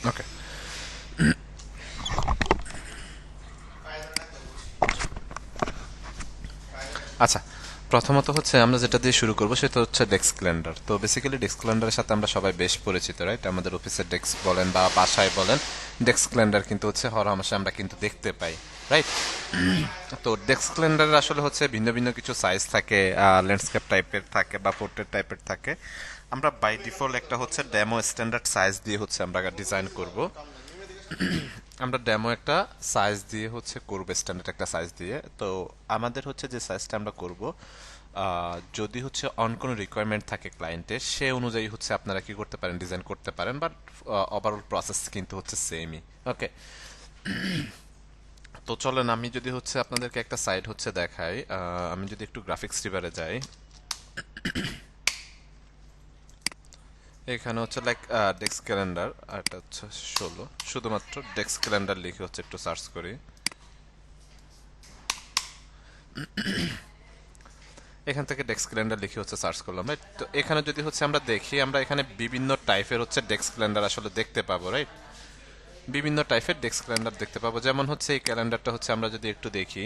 ওকে, আচ্ছা, প্রথমত হচ্ছে আমরা যেটা দিয়ে শুরু করব সেটা হচ্ছে ডেস্ক ক্যালেন্ডার। তো বেসিক্যালি ডেস্ক ক্যালেন্ডারের সাথে আমরা সবাই বেশ পরিচিত, রাইট? আমাদের অফিসের ডেস্ক বলেন বা বাসায় বলেন, ডেস্ক ক্যালেন্ডার কিন্তু হচ্ছে হরহামেশা আমরা কিন্তু দেখতে পাই, রাইট? তো ডেস্ক ক্যালেন্ডারের আসলে হচ্ছে ভিন্ন ভিন্ন কিছু সাইজ থাকে, ল্যান্ডস্কেপ টাইপের থাকে বা পোর্ট্রেট টাইপের থাকে। আমরা বাই ডিফল্ট একটা হচ্ছে ডেমো স্ট্যান্ডার্ড সাইজ দিয়ে হচ্ছে আমরা ডিজাইন করব। আমরা ডেমো একটা সাইজ দিয়ে হচ্ছে করব, স্ট্যান্ডার্ড একটা সাইজ দিয়ে। তো আমাদের হচ্ছে যে সাইজটা আমরা করব, যদি হচ্ছে অন কোনো রিকোয়ারমেন্ট থাকে ক্লায়েন্টের, সে অনুযায়ী হচ্ছে আপনারা কি করতে পারেন, ডিজাইন করতে পারেন, বাট ওভারঅল প্রসেস কিন্তু হচ্ছে সেমই। ওকে, তো চলেন আমি যদি হচ্ছে আপনাদেরকে একটা সাইট হচ্ছে দেখাই। আমি যদি একটু গ্রাফিক্স রিভারে যাই, এখানে হচ্ছে লাইক ডেস্ক ক্যালেন্ডার, আর এটা হচ্ছে 16, শুধুমাত্র ডেস্ক ক্যালেন্ডার লিখে হচ্ছে একটু সার্চ করি। এখান থেকে ডেস্ক ক্যালেন্ডার লিখে হচ্ছে সার্চ করলাম, রাইট? তো এখানে যদি হচ্ছে আমরা দেখি, আমরা এখানে বিভিন্ন টাইপের হচ্ছে ডেস্ক ক্যালেন্ডার আসলে দেখতে পাবো, রাইট? বিভিন্ন টাইপের ডেস্ক ক্যালেন্ডার দেখতে পাবো। যেমন হচ্ছে এই ক্যালেন্ডারটা হচ্ছে আমরা যদি একটু দেখি,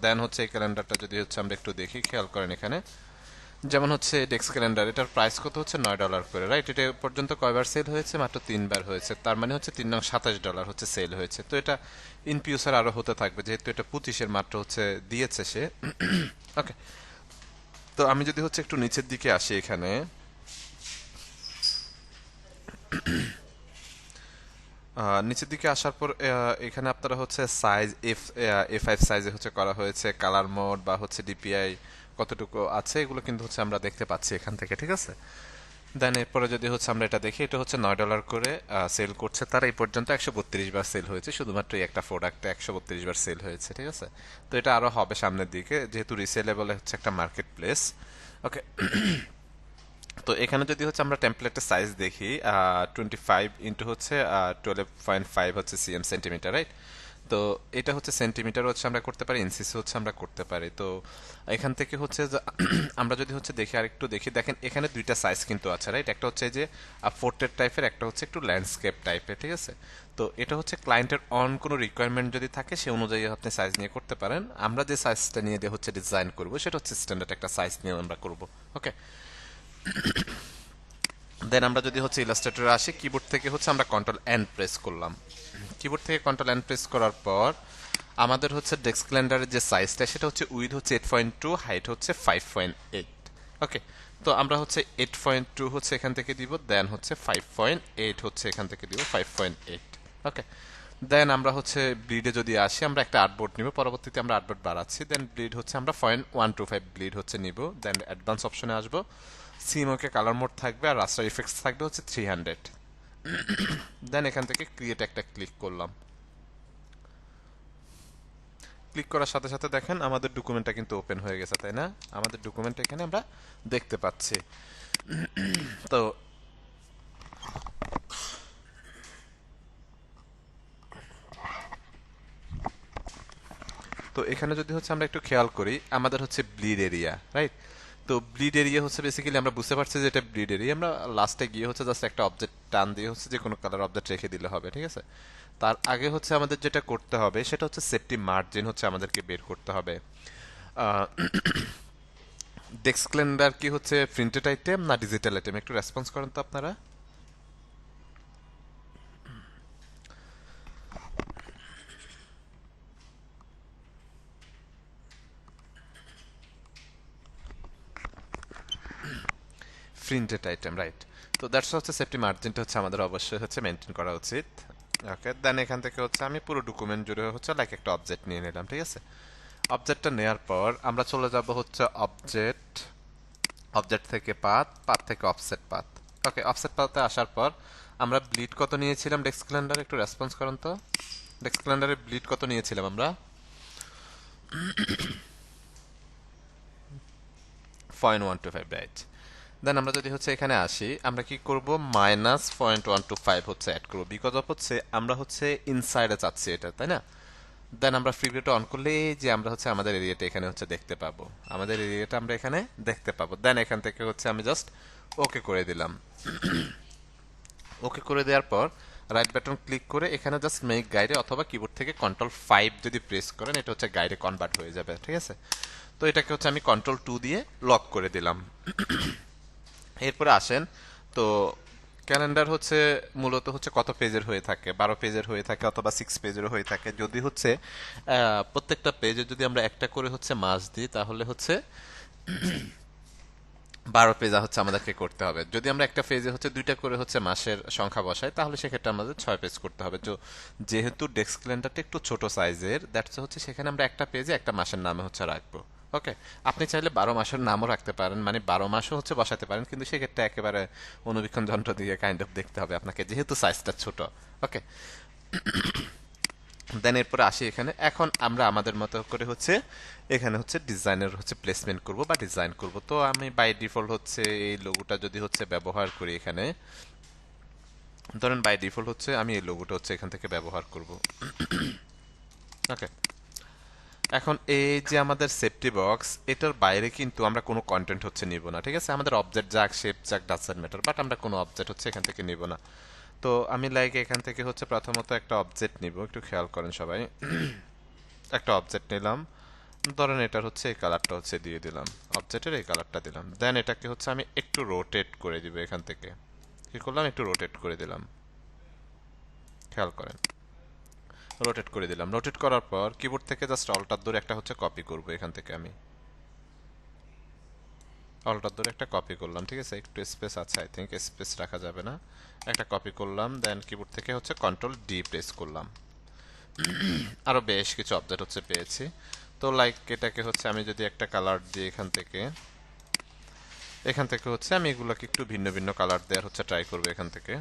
দেন হচ্ছে এই ক্যালেন্ডারটা যদি হচ্ছে আমরা একটু দেখি, খেয়াল করেন এখানে যেমন হচ্ছে ডেস্ক ক্যালেন্ডার, এটার প্রাইস কত হচ্ছে $9 করে, রাইট? এটা এ পর্যন্ত কয়বার সেল হয়েছে? মাত্র 3বার হয়েছে। তার মানে হচ্ছে 3 নং $27 হচ্ছে সেল হয়েছে। তো এটা ইন ফিউচার আরো হতে থাকবে, যেহেতু এটা 25-এর মাত্র হচ্ছে দিয়েছে সে। ওকে, তো আমি যদি হচ্ছে একটু নিচের দিকে আসি, এখানে নিচের দিকে আসার পর এখানে আপনারা হচ্ছে সাইজ এ5 সাইজে হচ্ছে করা হয়েছে, কালার মোড বা হচ্ছে ডিপিআই কতটুকু আছে, এগুলো কিন্তু হচ্ছে আমরা দেখতে পাচ্ছি এখান থেকে, ঠিক আছে? দেন এরপরে যদি হচ্ছে আমরা এটা দেখি, এটা হচ্ছে $9 করে সেল করছে। তার এই পর্যন্ত 132বার সেল হয়েছে, শুধুমাত্র এই একটা প্রোডাক্টে 132বার সেল হয়েছে, ঠিক আছে? তো এটা আরো হবে সামনের দিকে, যেহেতু রিসেলেবল হচ্ছে একটা মার্কেট প্লেস। ওকে, তো এখানে যদি হচ্ছে আমরা টেমপ্লেটের সাইজ দেখি, 25 ইন্টু হচ্ছে 12.5 হচ্ছে সিএম, সেন্টিমিটার, রাইট? তো এটা হচ্ছে সেন্টিমিটার হচ্ছে আমরা করতে পারি, ইনসিসি হচ্ছে আমরা করতে পারি। তো এখান থেকে হচ্ছে আমরা যদি হচ্ছে দেখি, আরেকটু দেখি, দেখেন এখানে দুইটা সাইজ কিন্তু আছে, রাইট? একটা হচ্ছে যে পোর্ট্রেট টাইপের, একটা হচ্ছে একটু ল্যান্ডস্কেপ টাইপের, ঠিক আছে? তো এটা হচ্ছে ক্লায়েন্টের অন কোনো রিকোয়ারমেন্ট যদি থাকে, সে অনুযায়ী আপনি সাইজ নিয়ে করতে পারেন। আমরা যে সাইজটা নিয়ে দিয়ে হচ্ছে ডিজাইন করব, সেটা হচ্ছে স্ট্যান্ডার্ড একটা সাইজ নিয়ে আমরা করব। ওকে, দেন আমরা যদি হচ্ছে ইলাস্ট্রেটরে আসি, কিবোর্ড থেকে হচ্ছে আমরা কন্ট্রোল এন প্রেস করলাম। কিবোর্ড থেকে কন্ট্রোল এন প্রেস করার পর আমাদের হচ্ছে ডেস্ক ক্যালেন্ডারের যে সাইজটা, সেটা হচ্ছে উইথ হচ্ছে 8.2, হাইট হচ্ছে 5.8। ওকে, তো আমরা হচ্ছে 8.2 হচ্ছে এখান থেকে দিব, দেন হচ্ছে 5.8 হচ্ছে এখান থেকে দিব, 5.8। ওকে, দেন আমরা হচ্ছে ব্লিডে যদি আসি, আমরা একটা আর্টবোর্ড নিব, পরবর্তীতে আমরা আর্টবোর্ড বাড়াচ্ছি, দেন ব্লিড হচ্ছে আমরা 0.125 ব্লিড হচ্ছে নিব, দেন অ্যাডভান্স অপশনে আসবো। সিমোকে কালার মোড থাকবে, আর রাস্টার ইফেক্টস থাকবে হচ্ছে 300। দেন এখান থেকে ক্রিয়েট একটা ক্লিক করলাম। ক্লিক করার সাথে সাথে দেখেন আমাদের ডকুমেন্টটা কিন্তু ওপেন হয়ে গেছে, তাই না? আমাদের ডকুমেন্ট এখানে আমরা দেখতে পাচ্ছি। তো তো এখানে যদি হচ্ছে আমরা একটু খেয়াল করি, আমাদের হচ্ছে ব্লিড এরিয়া, রাইট? তো ব্লিড এরিয়া হচ্ছে বেসিক্যালি আমরা বুঝতে পারছি যে এটা ব্লিড এরিয়া। আমরা লাস্টে গিয়ে হচ্ছে জাস্ট একটা অবজেক্ট টান দিয়ে হচ্ছে যে কোনো কালার অবজেক্ট রেখে দিলে হবে, ঠিক আছে? তার আগে হচ্ছে আমাদের যেটা করতে হবে, সেটা হচ্ছে সেফটি মার্জিন হচ্ছে আমাদেরকে বের করতে হবে। ডেস্ক ক্যালেন্ডার কি হচ্ছে প্রিন্টেড আইটেম না ডিজিটাল আইটেম? একটু রেসপন্স করেন তো আপনারা। Printed item, right? তো দ্যাটস হচ্ছে সেফটি মার্জিনটা হচ্ছে আমাদের অবশ্যই হচ্ছে মেনটেন করা উচিত। ওকে, দেন এখান থেকে হচ্ছে আমি পুরো ডকুমেন্ট জুড়ে হচ্ছে লাইক একটা অবজেক্ট নিয়ে নিলাম, ঠিক আছে? অবজেক্টটা নেওয়ার পর আমরা চলে যাব হচ্ছে অবজেক্ট, অবজেক্ট থেকে পাথ, পাথ থেকে অফসেট পাথ। ওকে, অফসেট পাথে আসার পর আমরা ব্লিড কত নিয়েছিলাম ডেস্ক ক্যালেন্ডারে, একটু রেসপন্স করেন তো। ডেস্ক ক্যালেন্ডারে ব্লিড কত নিয়েছিলাম আমরা? 0.125, রাইট? দেন আমরা যদি হচ্ছে এখানে আসি, আমরা কি করব, -0.125 হচ্ছে অ্যাড করব, বিকজ অফ হচ্ছে আমরা হচ্ছে ইনসাইডে চাচ্ছি এটা, তাই না? দেন আমরা প্রিভিউটা অন করলে এই যে আমরা হচ্ছে আমাদের এরিয়াটা এখানে হচ্ছে দেখতে পাবো, আমাদের এরিয়াটা আমরা এখানে দেখতে পাবো। দেন এখান থেকে হচ্ছে আমি জাস্ট ওকে করে দিলাম। ওকে করে দেওয়ার পর রাইট বাটন ক্লিক করে এখানে জাস্ট মেক গাইডে অথবা কিবোর্ড থেকে কন্ট্রোল 5 যদি প্রেস করেন এটা হচ্ছে গাইডে কনভার্ট হয়ে যাবে, ঠিক আছে। তো এটাকে হচ্ছে আমি কন্ট্রোল 2 দিয়ে লক করে দিলাম। এরপরে আসেন, তো ক্যালেন্ডার হচ্ছে মূলত হচ্ছে কত পেজের হয়ে থাকে, 12 পেজের হয়ে থাকে অথবা 6 পেজেরও হয়ে থাকে। যদি হচ্ছে প্রত্যেকটা পেজে যদি আমরা একটা করে হচ্ছে মাস দিই তাহলে হচ্ছে 12 পেজ হচ্ছে আমাদেরকে করতে হবে। যদি আমরা একটা পেজে হচ্ছে দুইটা করে হচ্ছে মাসের সংখ্যা বসাই তাহলে সেক্ষেত্রে আমাদের 6 পেজ করতে হবে। তো যেহেতু ডেস্ক ক্যালেন্ডারটা একটু ছোট সাইজের, দ্যাটস হচ্ছে সেখানে আমরা একটা পেজে একটা মাসের নামে হচ্ছে রাখবো। ওকে, আপনি চাইলে 12 মাসের নামও রাখতে পারেন, মানে 12 মাসও হচ্ছে বসাতে পারেন, কিন্তু সেক্ষেত্রে একেবারে অনুবীক্ষণ যন্ত্র দিয়ে কাইন্ড অফ দেখতে হবে আপনাকে, যেহেতু সাইজটা ছোট। ওকে, দেন এরপরে আসি এখানে। এখন আমরা আমাদের মতো করে হচ্ছে এখানে হচ্ছে ডিজাইনের হচ্ছে প্লেসমেন্ট করব বা ডিজাইন করব। তো আমি বাই ডিফল্ট হচ্ছে এই লোগোটা যদি হচ্ছে ব্যবহার করি এখানে, ধরেন বাই ডিফল্ট হচ্ছে আমি এই লোগোটা হচ্ছে এখান থেকে ব্যবহার করব। ওকে, এখন এই যে আমাদের সেফটি বক্স, এটার বাইরে কিন্তু আমরা কোনো কন্টেন্ট হচ্ছে নিব না, ঠিক আছে। আমাদের অবজেক্ট যাক, শেপ যাক, ডাজন্ট ম্যাটার, বাট আমরা কোনো অবজেক্ট হচ্ছে এখান থেকে নিব না। তো আমি লাইক এখান থেকে হচ্ছে প্রথমত একটা অবজেক্ট নিব, একটু খেয়াল করেন সবাই। একটা অবজেক্ট নিলাম, ধরেন এটার হচ্ছে এই কালারটা হচ্ছে দিয়ে দিলাম, অবজেক্টের এই কালারটা দিলাম। দেন এটাকে হচ্ছে আমি একটু রোটেট করে দিব, এখান থেকে কি করলাম, একটু রোটেট করে দিলাম, খেয়াল করেন, রোটেট করে দিলাম। রোটেট করার পর কিবোর্ড থেকে জাস্ট অল্টার ধরে একটা হচ্ছে কপি করব, এখান থেকে আমি অল্টার ধরে একটা কপি করলাম, ঠিক আছে। একটু স্পেস আছে, আই থিঙ্ক স্পেস রাখা যাবে না, একটা কপি করলাম। দেন কিবোর্ড থেকে হচ্ছে কন্ট্রোল 'D' প্রেস করলাম। আরো বেশ কিছু অবজেক্ট হচ্ছে পেয়েছি। তো লাইক এটাকে হচ্ছে আমি যদি একটা কালার দিই এখান থেকে হচ্ছে আমি এগুলোকে একটু ভিন্ন ভিন্ন কালার দেওয়ার হচ্ছে ট্রাই করবো এখান থেকে।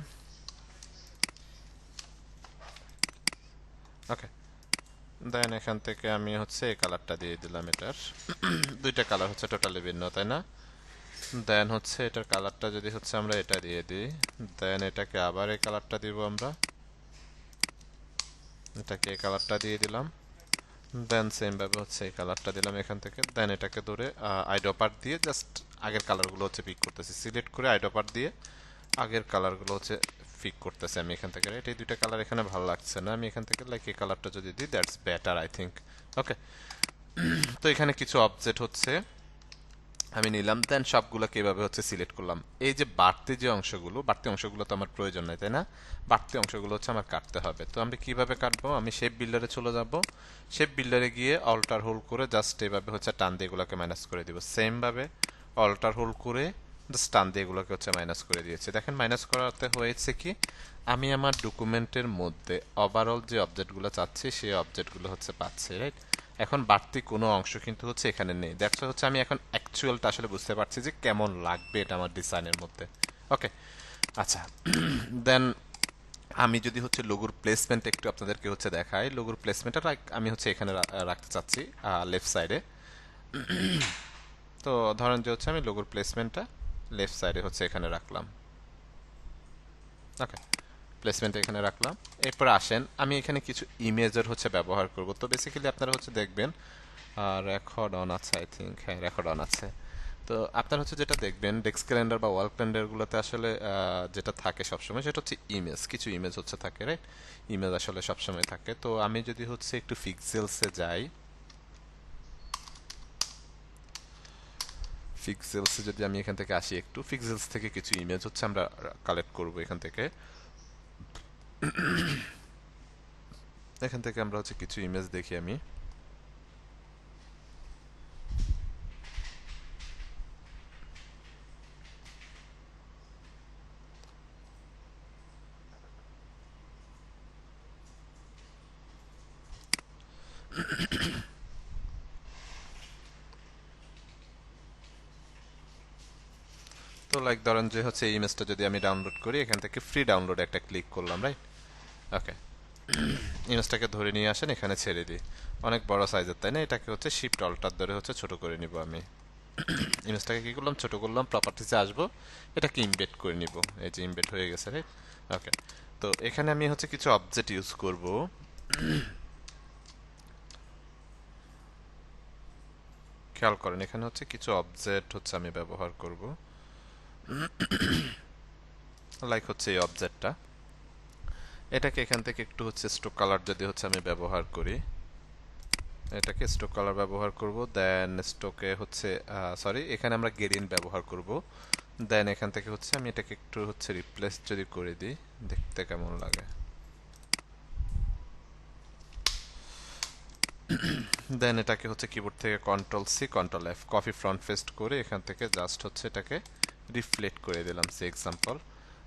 ওকে, দেন এখান থেকে আমি হচ্ছে এই কালারটা দিয়ে দিলাম এটার। দুইটা কালার হচ্ছে টোটালি ভিন্ন, তাই না? দেন হচ্ছে এটার কালারটা যদি হচ্ছে আমরা এটা দিয়ে দিই, দেন এটাকে আবার এই কালারটা দিব আমরা, এটাকে এই কালারটা দিয়ে দিলাম। দেন সেম ভাবে হচ্ছে এই কালারটা দিলাম এখান থেকে। দেন এটাকে ধরে আইড্রপার দিয়ে জাস্ট আগের কালারগুলো হচ্ছে পিক করতেছি, সিলেক্ট করে আইড্রপার দিয়ে আগের কালারগুলো হচ্ছে পিক করতেছি আমি এখান থেকে। রাইট, এই দুইটা কালার এখানে ভালো লাগছে না, আমি এখান থেকে লাইক এই কালারটা যদি দিই দ্যাটস বেটার আই থিঙ্ক। ওকে, তো এখানে কিছু অবজেক্ট হচ্ছে আমি নিলাম, দেন সবগুলোকে এভাবে হচ্ছে সিলেক্ট করলাম। এই যে বাড়তি অংশগুলো তো আমার প্রয়োজন নাই, তাই না? বাড়তি অংশগুলো হচ্ছে আমার কাটতে হবে। তো আমি কিভাবে কাটবো, আমি শেপ বিল্ডারে চলে যাব, শেপ বিল্ডারে গিয়ে অল্টার হোল্ড করে জাস্ট এভাবে হচ্ছে টান দিয়ে এগুলোকে মাইনাস করে দিব। সেম ভাবে অল্টার হোল্ড করে জাস্ট টান দিয়ে এগুলোকে হচ্ছে মাইনাস করে দিয়েছি। দেখেন মাইনাস করাতে হয়েছে কি, আমি আমার ডকুমেন্টের মধ্যে ওভারঅল যে অবজেক্টগুলো চাচ্ছি সেই অবজেক্টগুলো হচ্ছে পাচ্ছি, রাইট। এখন বাড়তি কোনো অংশ কিন্তু হচ্ছে এখানে নেই, দ্যাটস হচ্ছে আমি এখন অ্যাকচুয়ালটা আসলে বুঝতে পারছি যে কেমন লাগবে এটা আমার ডিজাইনের মধ্যে। ওকে, আচ্ছা, দেন আমি যদি হচ্ছে লোগোর প্লেসমেন্ট একটু আপনাদেরকে হচ্ছে দেখাই, লোগোর প্লেসমেন্টটা আমি হচ্ছে এখানে রাখতে চাচ্ছি লেফট সাইডে। তো ধরেন যে হচ্ছে আমি লোগোর প্লেসমেন্টটা লেফট সাইডে হচ্ছে এখানে রাখলাম। ওকে, প্লেসমেন্ট এখানে রাখলাম। এরপর আসেন, আমি এখানে কিছু ইমেজের হচ্ছে ব্যবহার করব। তো বেসিক্যালি আপনারা হচ্ছে দেখবেন রেকর্ড অন আছে, আই থিঙ্ক, হ্যাঁ রেকর্ড অন আছে। তো আপনার হচ্ছে যেটা দেখবেন ডেস্ক ক্যালেন্ডার বা ওয়াল ক্যালেন্ডারগুলোতে আসলে যেটা থাকে সবসময় সেটা হচ্ছে ইমেজ, কিছু ইমেজ হচ্ছে থাকে, রাইট। ইমেজ আসলে সবসময় থাকে। তো আমি যদি হচ্ছে একটু পিক্সেলসে যাই, পিক্সেলসে যদি আমি এখান থেকে আসি, একটু পিক্সেলস থেকে কিছু ইমেজ হচ্ছে আমরা কালেক্ট করব এখান থেকে। এখান থেকে আমরা হচ্ছে কিছু ইমেজ দেখি আমি। তো লাইক ধরেন যে হচ্ছে এই ইমেজটা যদি আমি ডাউনলোড করি, এখান থেকে ফ্রি ডাউনলোড একটা ক্লিক করলাম, রাইট। ওকে, ইমেজটাকে ধরে নিয়ে আসেন, এখানে ছেড়ে দিই। অনেক বড় সাইজের, তাই না? এটাকে হচ্ছে শিফট অল্টার ধরে হচ্ছে ছোট করে নিব আমি। ইমেজটাকে কি করলাম, ছোট করলাম, প্রপার্টিসে আসবো, এটাকে ইমবেড করে নিব। এই যে ইমবেড হয়ে গেছে, রাইট। ওকে, তো এখানে আমি হচ্ছে কিছু অবজেক্ট ইউজ করব। খেয়াল করেন এখানে হচ্ছে কিছু অবজেক্ট হচ্ছে আমি ব্যবহার করব। লাইক হচ্ছে এই অবজেক্টটা, এটাকে এখান থেকে একটু হচ্ছে স্ট্রোক কালার যদি হচ্ছে আমি ব্যবহার করি, এটাকে স্ট্রোক কালার ব্যবহার করব, দেন স্ট্রোকে হচ্ছে সরি এখানে আমরা গ্রেডিয়েন্ট ব্যবহার করব, দেন এখান থেকে হচ্ছে আমি এটাকে একটু হচ্ছে রিপ্লেস যদি করে দিই দেখতে কেমন লাগে। দেন এটাকে হচ্ছে কিবোর্ড থেকে control C control F copy front paste করে এখান থেকে জাস্ট হচ্ছে এটাকে রিফ্লেক্ট করে দিলাম সে এক্সাম্পল।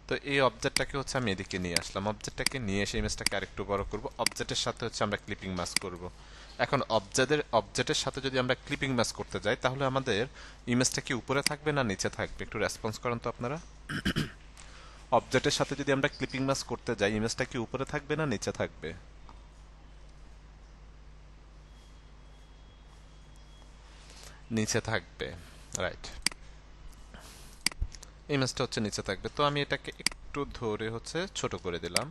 তো এই অবজেক্টটাকে হচ্ছে আমি এদিকে নিয়ে আসলাম, অবজেক্টটাকে নিয়ে এসে ইমেজটাকে আরেকটু বড় করব, অবজেক্টের সাথে হচ্ছে আমরা ক্লিপিং মাস্ক করব। এখন অবজেক্টের সাথে যদি আমরা ক্লিপিং মাস্ক করতে যাই তাহলে আমাদের ইমেজটা কি উপরে থাকবে না নিচে থাকবে, একটু রেসপন্স করেন তো আপনারা। অবজেক্টের সাথে যদি আমরা ক্লিপিং মাস্ক করতে যাই ইমেজটা কি উপরে থাকবে না নিচে থাকবে? নিচে থাকবে, রাইট। ইমেজটা হচ্ছে নিচে থাকবে, তো আমি এটাকে একটু ধরে হচ্ছে ছোট করে দিলাম,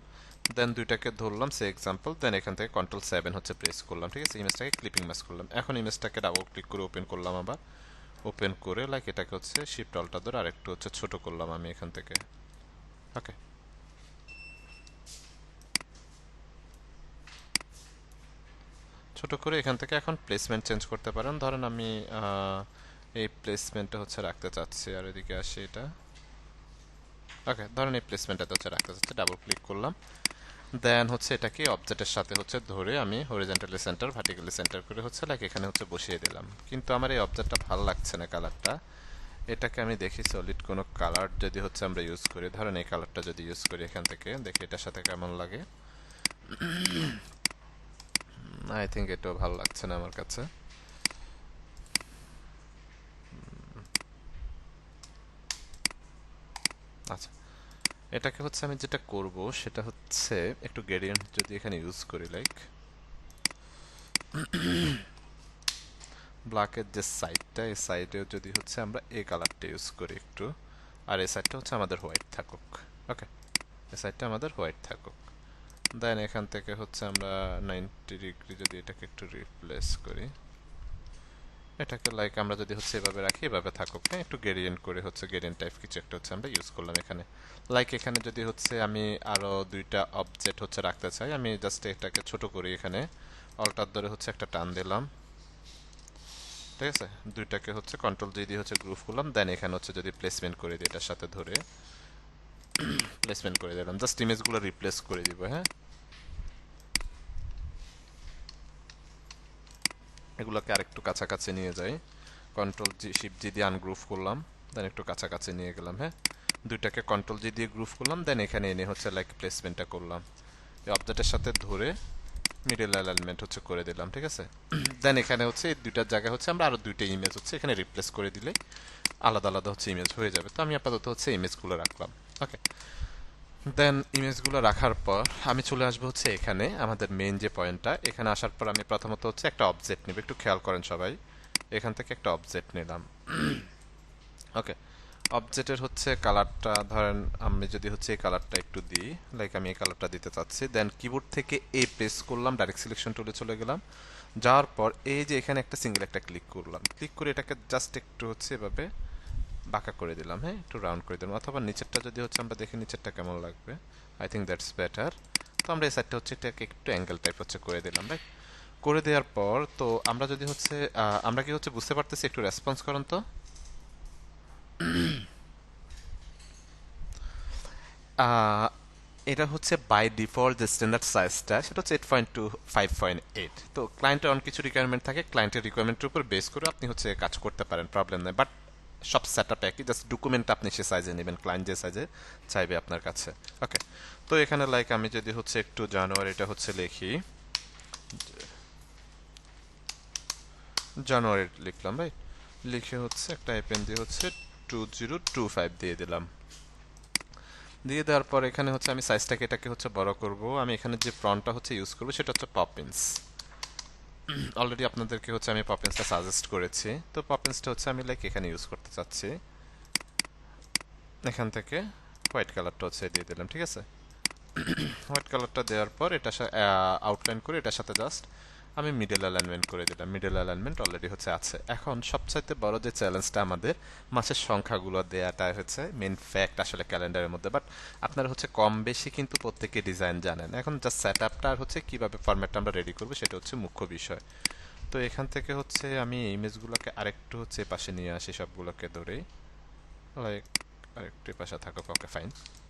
দেন দুইটাকে ধরলাম সে এক্সাম্পল, দেন এখান থেকে কন্ট্রোল 7 হচ্ছে প্রেস করলাম, ঠিক আছে, ইমেজটাকে ক্লিপিং মাস্ক করলাম। এখন ইমেজটাকে ডাবল ক্লিক করে ওপেন করলাম, আবার ওপেন করে লাইক এটাকে হচ্ছে শিফট অল্টা ধরে আরেকটু হচ্ছে ছোট করলাম আমি এখান থেকে। ওকে, ছোট করে এখান থেকে এখন প্লেসমেন্ট চেঞ্জ করতে পারেন, ধরেন আমি এই প্লেসমেন্টটা হচ্ছে রাখতে চাচ্ছি, আর এদিকে আসি এটা। ওকে, ধরেন এই প্লেসমেন্টটাতে হচ্ছে রাখতে চাচ্ছি, ডাবল ক্লিক করলাম, দেন হচ্ছে এটাকে অবজেক্টের সাথে হচ্ছে ধরে আমি হরিজন্টালি সেন্টার ভার্টিক্যালি সেন্টার করে হচ্ছে লাইক এখানে হচ্ছে বসিয়ে দিলাম। কিন্তু আমার এই অবজেক্টটা ভালো লাগছে না কালারটা, এটাকে আমি দেখি সলিড কোনো কালার যদি হচ্ছে আমরা ইউজ করি, ধরেন এই কালারটা যদি ইউজ করি এখান থেকে দেখি এটার সাথে কেমন লাগে। আই থিঙ্ক এটাও ভালো লাগছে না আমার কাছে। আচ্ছা, এটাকে হচ্ছে আমি যেটা করব সেটা হচ্ছে একটু গ্রেডিয়েন্ট যদি এখানে ইউজ করি, লাইক ব্ল্যাকের যে সাইডটা এই সাইডেও যদি হচ্ছে আমরা এই কালারটা ইউজ করি একটু, আর এই সাইডটা হচ্ছে আমাদের হোয়াইট থাকুক। ওকে, এই সাইডটা আমাদের হোয়াইট থাকুক, দেন এখান থেকে হচ্ছে আমরা 90 ডিগ্রি যদি এটাকে একটু রিপ্লেস করি, এটাকে লাইক আমরা যদি হচ্ছে এভাবে রাখি এভাবে থাকুক, হ্যাঁ, একটু গ্রেডিয়েন্ট করে হচ্ছে গ্রেডিয়েন্ট টাইপ কিছু একটা হচ্ছে আমরা ইউজ করলাম এখানে। লাইক এখানে যদি হচ্ছে আমি আরো দুইটা অবজেক্ট হচ্ছে রাখতে চাই, আমি জাস্ট এটাকে ছোট করি, এখানে অল্টার ধরে হচ্ছে একটা টান দিলাম, ঠিক আছে, দুইটাকে হচ্ছে কন্ট্রোল জি দিয়ে হচ্ছে গ্রুপ করলাম, দেন এখানে হচ্ছে যদি প্লেসমেন্ট করে দিই এটার সাথে ধরে প্লেসমেন্ট করে দিলাম, জাস্ট ইমেজগুলো রিপ্লেস করে দিব। হ্যাঁ, এগুলোকে আরেকটু কাছাকাছি নিয়ে যাই, কন্ট্রোল জি শিফট জি দিয়ে আনগ্রুপ করলাম, দেন একটু কাছাকাছি নিয়ে গেলাম। হ্যাঁ, দুইটাকে কন্ট্রোল জি দিয়ে গ্রুপ করলাম, দেন এখানে এনে হচ্ছে লাইক প্লেসমেন্টটা করলাম, এই অবজেক্টের সাথে ধরে মিডল অ্যালাইনমেন্ট হচ্ছে করে দিলাম, ঠিক আছে। দেন এখানে হচ্ছে এই দুইটার জায়গায় হচ্ছে আমরা আরো দুইটা ইমেজ হচ্ছে এখানে রিপ্লেস করে দিলে আলাদা আলাদা হচ্ছে ইমেজ হয়ে যাবে। তো আমি আপাতত হচ্ছে ইমেজগুলো রাখলাম। ওকে, দেন ইমেজগুলো রাখার পর আমি চলে আসবো হচ্ছে এখানে আমাদের মেইন যে পয়েন্টটা, এখানে আসার পর আমি প্রথমত হচ্ছে একটা অবজেক্ট নিব, একটু খেয়াল করেন সবাই, এখান থেকে একটা অবজেক্ট নিলাম। ওকে, অবজেক্টের হচ্ছে কালারটা ধরেন আমি যদি হচ্ছে এই কালারটা একটু দিই, লাইক আমি এই কালারটা দিতে চাচ্ছি, দেন কিবোর্ড থেকে এ প্রেস করলাম, ডাইরেক্ট সিলেকশন টুলে চলে গেলাম, যাওয়ার পর এই যে এখানে একটা সিঙ্গেল একটা ক্লিক করলাম, ক্লিক করে এটাকে জাস্ট একটু হচ্ছে এভাবে বাঁকা করে দিলাম, হ্যাঁ, একটু রাউন্ড করে দিলাম, অথবা নিচেরটা যদি হচ্ছে আমরা দেখি নিচেরটা কেমন লাগবে, আই থিঙ্ক দ্যাটস বেটার। তো আমরা এই সাইডটা হচ্ছে এটাকে একটু অ্যাঙ্গেল টাইপ হচ্ছে করে দিলাম, রাইট। করে দেওয়ার পর তো আমরা যদি হচ্ছে আমরা কি হচ্ছে বুঝতে পারতেছি, একটু রেসপন্স করেন তো। আহ, এটা হচ্ছে বাই ডিফল্ট যে স্ট্যান্ডার্ড সাইজটা সেটা হচ্ছে 8.2 5.8। তো ক্লায়েন্টের অনেক কিছু রিকোয়ারমেন্ট থাকে, ক্লায়েন্টের রিকোয়ারমেন্টের উপর বেস করে আপনি হচ্ছে কাজ করতে পারেন, প্রবলেম নেই, বাট সব সেট আপ একই, জাস্ট ডকুমেন্ট আপনি সে সাইজে নেবেন, ক্লায়েন্ট যে সাইজে চাইবে আপনার কাছে। ওকে, তো এখানে লাইক আমি যদি হচ্ছে একটু জানুয়ারিটা হচ্ছে লিখি, জানুয়ারি লিখলাম, রাইট, লিখে হচ্ছে একটা এপেন দিয়ে হচ্ছে 2025 দিয়ে দিলাম। দিয়ে দেওয়ার পর এখানে হচ্ছে আমি সাইজটাকে এটাকে হচ্ছে বড় করব, আমি এখানে যে ফন্টটা হচ্ছে ইউজ করব সেটা হচ্ছে পপিন্স। অলরেডি আপনাদেরকে হচ্ছে আমি পপিন্সটা সাজেস্ট করেছি, তো পপিন্সটা হচ্ছে আমি লাইক এখানে ইউজ করতে চাচ্ছি, এখান থেকে হোয়াইট কালারটা হচ্ছে দিয়ে দিলাম, ঠিক আছে। হোয়াইট কালারটা দেওয়ার পর এটা আউটলাইন করে এটার সাথে জাস্ট আমি মিডল অ্যালাইনমেন্ট করে দিলাম, মিডল অ্যালাইনমেন্ট অলরেডি হচ্ছে আছে। এখন সবচাইতে বড় যে চ্যালেঞ্জটা আমাদের মাসের সংখ্যাগুলো দেয়াটা হচ্ছে মেন ফ্যাক্ট আসলে ক্যালেন্ডারের মধ্যে, বাট আপনারা হচ্ছে কম বেশি কিন্তু প্রত্যেকে ডিজাইন জানেন। এখন জাস্ট সেট আপটা আর হচ্ছে কীভাবে ফরম্যাটটা আমরা রেডি করবো সেটা হচ্ছে মুখ্য বিষয়। তো এখান থেকে হচ্ছে আমি ইমেজগুলোকে আরেকটু হচ্ছে পাশে নিয়ে আসি, সবগুলোকে ধরেই লাইক আরেকটু পাশে থাকুক, ওকে ফাইন।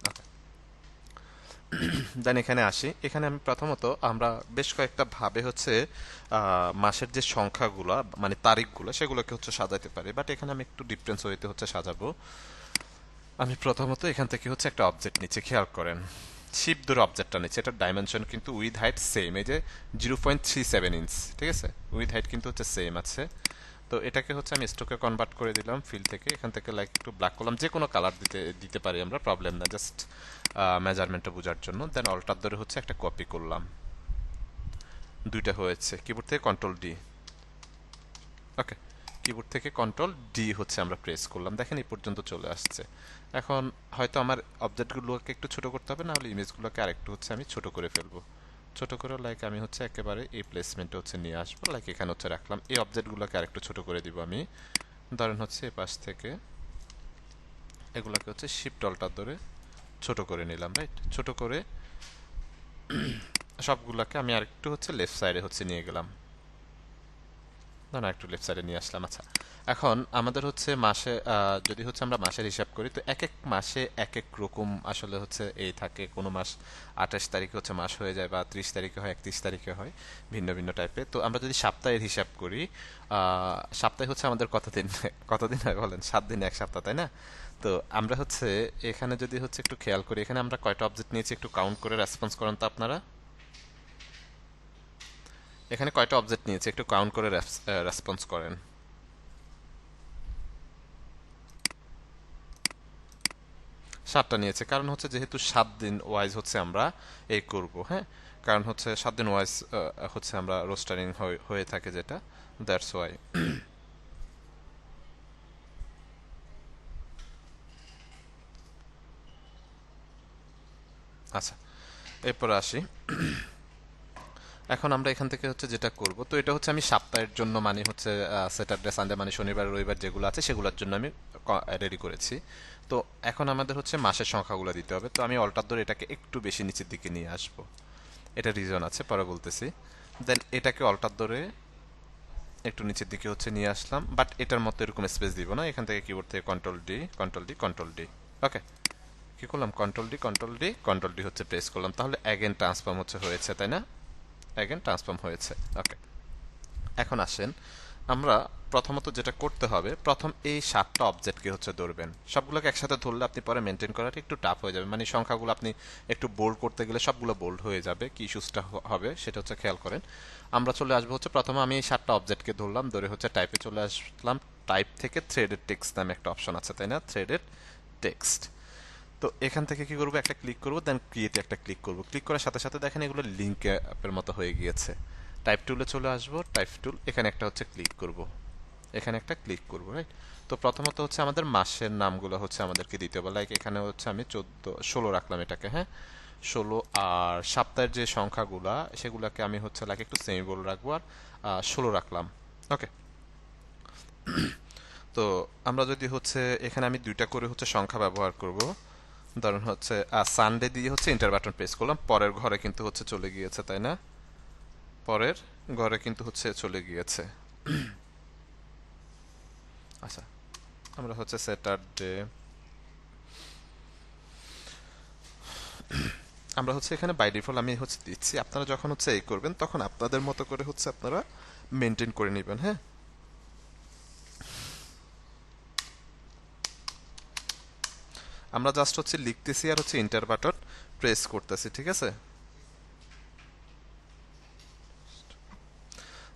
ওকে, দেন এখানে আসি। এখানে আমি প্রথমত আমরা বেশ কয়েকটা ভাবে হচ্ছে মাসের যে সংখ্যাগুলো মানে তারিখগুলো সেগুলোকে হচ্ছে সাজাতে পারি, বাট এখানে আমি একটু ডিফারেন্স ওয়েতে হচ্ছে সাজাবো। আমি প্রথমত এখান থেকে হচ্ছে একটা অবজেক্ট নিচ্ছি, খেয়াল করেন শিপ ধরে অবজেক্টটা নিচ্ছে, এটার ডাইমেনশন কিন্তু উইথ হাইট সেম, এই যে 0.37 ইঞ্চ, ঠিক আছে, উইথ হাইট কিন্তু হচ্ছে সেম আছে। তো এটাকে হচ্ছে আমি স্টোকে কনভার্ট করে দিলাম ফিল থেকে, এখান থেকে লাইক একটু ব্ল্যাক করলাম, যে কোনো কালার দিতে দিতে পারি আমরা, প্রবলেম না, জাস্ট মেজারমেন্টটা বোঝার জন্য। দেন অল্টার ধরে হচ্ছে একটা কপি করলাম, দুইটা হয়েছে, কিবোর্ড থেকে কন্ট্রোল ডি। ওকে, কিবোর্ড থেকে কন্ট্রোল ডি হচ্ছে আমরা প্রেস করলাম, দেখেন এই পর্যন্ত চলে আসছে। এখন হয়তো আমার অবজেক্টগুলোকে একটু ছোট করতে হবে, না হলে ইমেজগুলোকে আরেকটু হচ্ছে আমি ছোট করে ফেলবো। ছোট করে লাইক আমি হচ্ছে একেবারে এই প্লেসমেন্টে হচ্ছে নিয়ে আসবো, লাইক এখানে হচ্ছে রাখলাম। এই অবজেক্টগুলোকে আরেকটু ছোট করে দিব আমি, ধরেন হচ্ছে এই পাশ থেকে এগুলোকে হচ্ছে শিফট অল্টার ধরে ছোট করে নিলাম, রাইট। ছোট করে সবগুলোকে আমি আরেকটু হচ্ছে লেফট সাইডে হচ্ছে নিয়ে গেলাম, না একটু লেফট সাইডে নিয়ে আসলাম। আচ্ছা, এখন আমাদের হচ্ছে মাসে যদি হচ্ছে আমরা মাসের হিসাব করি, তো এক এক মাসে এক এক রকম আসলে হচ্ছে এই থাকে, কোনো মাস 28 তারিখে হচ্ছে মাস হয়ে যায়, বা 30 তারিখে হয়, 31 তারিখে হয়, ভিন্ন ভিন্ন টাইপের। তো আমরা যদি সপ্তাহের হিসাব করি, সপ্তাহে হচ্ছে আমাদের কতদিন কতদিন হয় বলেন, 7 দিন এক সপ্তাহ, তাই না? তো আমরা হচ্ছে এখানে যদি হচ্ছে একটু খেয়াল করি, এখানে আমরা কয়টা অবজেক্ট নিয়েছি একটু কাউন্ট করে রেসপন্স করেন তো আপনারা। এখানে কয়টা অবজেক্ট নিয়েছি একটু কাউন্ট করে রেসপন্স করেন। 7টা নিয়েছে, কারণ হচ্ছে যেহেতু 7 দিন ওয়াইজ হচ্ছে আমরা এই করব, হ্যাঁ, কারণ হচ্ছে 7 দিন ওয়াইজ হচ্ছে আমরা রোস্টারিং হয়ে থাকে যেটা, দ্যাটস ওয়াই। আচ্ছা, এরপর আসি। এখন আমরা এখান থেকে হচ্ছে যেটা করব, তো এটা হচ্ছে আমি সপ্তাহের জন্য মানে হচ্ছে স্যাটারডে সানডে মানে শনিবার রবিবার যেগুলো আছে সেগুলোর জন্য আমি রেডি করেছি। তো এখন আমাদের হচ্ছে মাসের সংখ্যাগুলো দিতে হবে, তো আমি অল্টার ধরে এটাকে একটু বেশি নিচের দিকে নিয়ে আসব, এটা রিজন আছে পরে বলতেছি। দেন এটাকে অল্টার ধরে একটু নিচের দিকে হচ্ছে নিয়ে আসলাম, বাট এটার মতো এরকম স্পেস দিব না, এখান থেকে কিবোর্ড থেকে control D control D control D. Okay, কি করলাম, control D control D control D হচ্ছে প্রেস করলাম, তাহলে অ্যাগেন ট্রান্সফর্ম হচ্ছে হয়েছে, তাই না? অ্যাগেন ট্রান্সফর্ম হয়েছে। ওকে, এখন আসেন আমরা প্রথমত যেটা করতে হবে, প্রথম এই 7টা অবজেক্টকে হচ্ছে ধরবেন, সবগুলোকে একসাথে ধরলে আপনি পরে মেনটেন করাটা একটু টাফ হয়ে যাবে, মানে সংখ্যাগুলো আপনি একটু বোল্ড করতে গেলে সবগুলো বোল্ড হয়ে যাবে, কি ইস্যুসটা হবে সেটা হচ্ছে খেয়াল করেন। আমরা চলে আসবো হচ্ছে প্রথমে আমি এই 7টা অবজেক্টকে ধরলাম, ধরে হচ্ছে টাইপে চলে আসলাম, টাইপ থেকে থ্রেডেড টেক্সট নামে একটা অপশন আছে, তাই না, থ্রেডেড টেক্সট। তো এখান থেকে কি করবো, একটা ক্লিক করবো, দেন ক্রিয়েটে একটা ক্লিক করবো, ক্লিক করার সাথে সাথে দেখেন এগুলো লিঙ্ক অ্যাপের মতো হয়ে গিয়েছে। টাইপ টুলে চলে আসবো, টাইপ টুল, এখানে একটা হচ্ছে ক্লিক করব, এখানে একটা ক্লিক করব, রাইট। তো প্রথমত হচ্ছে আমাদের মাসের নামগুলো হচ্ছে আমাদেরকে দিতে হবে, লাইক এখানে হচ্ছে আমি 16 রাখলাম এটাকে, হ্যাঁ 16। আর সপ্তাহের যে সংখ্যাগুলা সেগুলোকে আমি হচ্ছে লাইক একটু সেমিবোল্ড রাখবো, আর 16 রাখলাম। ওকে, তো আমরা যদি হচ্ছে এখানে আমি দুইটা করে হচ্ছে সংখ্যা ব্যবহার করব, ধরুন হচ্ছে সানডে দিয়ে হচ্ছে ইন্টার বাটন প্রেস করলাম, পরের ঘরে কিন্তু হচ্ছে চলে গিয়েছে, তাই না, পরের ঘরে কিন্তু হচ্ছে চলে গিয়েছে। আচ্ছা, আমরা হচ্ছে স্যাটারডে, আমরা হচ্ছে এখানে বাই ডিফল্ট আমি হচ্ছে দিচ্ছি, আপনারা যখন হচ্ছে এই করবেন তখন আপনাদের মতো করে হচ্ছে আপনারা মেনটেন করে নেবেন, হ্যাঁ। আমরা জাস্ট হচ্ছে লিখতেছি আর হচ্ছে ইন্টার বাটন প্রেস করতেছি, ঠিক আছে।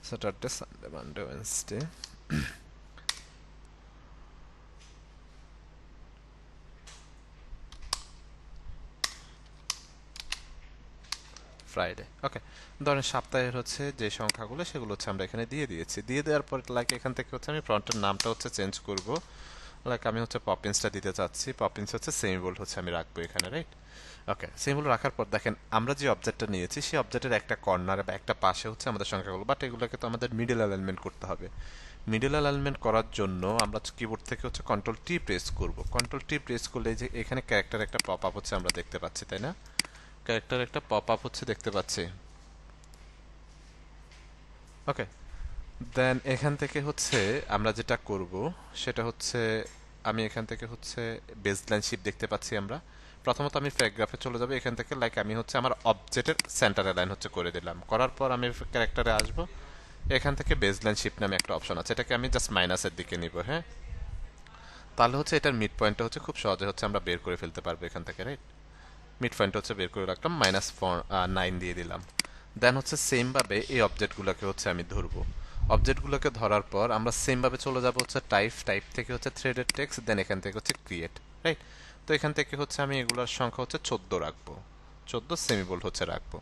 Saturday Sunday Monday Wednesday Friday. Okay, ধরেন সপ্তাহের হচ্ছে যে সংখ্যাগুলো সেগুলো হচ্ছে আমরা এখানে দিয়ে দিয়েছি, দিয়ে দেওয়ার পর লাইক এখান থেকে হচ্ছে আমি ফ্রন্টের নামটা হচ্ছে চেঞ্জ করব, লাইক আমি হচ্ছে পপিন্সটা দিতে চাচ্ছি, পপিন্স হচ্ছে সেমিবোল্ড হচ্ছে আমি রাখবো এখানে, রাইট? ওকে, সেমিবোল্ড রাখার পর দেখেন আমরা যে অবজেক্টটা নিয়েছি সেই অবজেক্টের একটা কর্নারে বা একটা পাশে হচ্ছে আমাদের সংখ্যাগুলো, বাট এগুলোকে তো আমাদের মিডল অ্যালাইনমেন্ট করতে হবে। মিডল অ্যালাইনমেন্ট করার জন্য আমরা কিবোর্ড থেকে হচ্ছে কন্ট্রোল টি প্রেস করব। কন্ট্রোল টি প্রেস করলে যে এখানে ক্যারেক্টার একটা পপ আপ হচ্ছে আমরা দেখতে পাচ্ছি, তাই না? ক্যারেক্টার একটা পপ আপ হচ্ছে দেখতে পাচ্ছি। ওকে, দেন এখান থেকে হচ্ছে আমরা যেটা করব সেটা হচ্ছে আমি এখান থেকে হচ্ছে বেসলাইন শিপ দেখতে পাচ্ছি আমরা। প্রথমত আমি প্যারাগ্রাফে চলে যাব, এখান থেকে লাইক আমি হচ্ছে আমার অবজেক্টের সেন্টার লাইন হচ্ছে করে দিলাম। করার পর আমি ক্যারেক্টারে আসব, এখান থেকে বেসলাইন শিপ নামে একটা অপশন আছে, এটাকে আমি জাস্ট মাইনাসের দিকে নিব। হ্যাঁ, তাহলে হচ্ছে এটার মিড পয়েন্টটা হচ্ছে খুব সহজে হচ্ছে আমরা বের করে ফেলতে পারবো এখান থেকে, রাইট? মিড পয়েন্ট হচ্ছে বের করে রাখলাম, -9 দিয়ে দিলাম। দেন হচ্ছে সেম ভাবে এই অবজেক্টগুলোকে হচ্ছে আমি ধরবো। অবজেক্টগুলোকে ধরার পর আমরা সেম ভাবে চলে যাব হচ্ছে টাইপ, টাইপ থেকে হচ্ছে থ্রেডেড টেক্সট, দেন এখান থেকে হচ্ছে ক্রিয়েট, রাইট? তো এখান থেকে হচ্ছে আমি এগুলোর সংখ্যা হচ্ছে 14 রাখবো, 14 সেমিবোল্ড হচ্ছে রাখবো,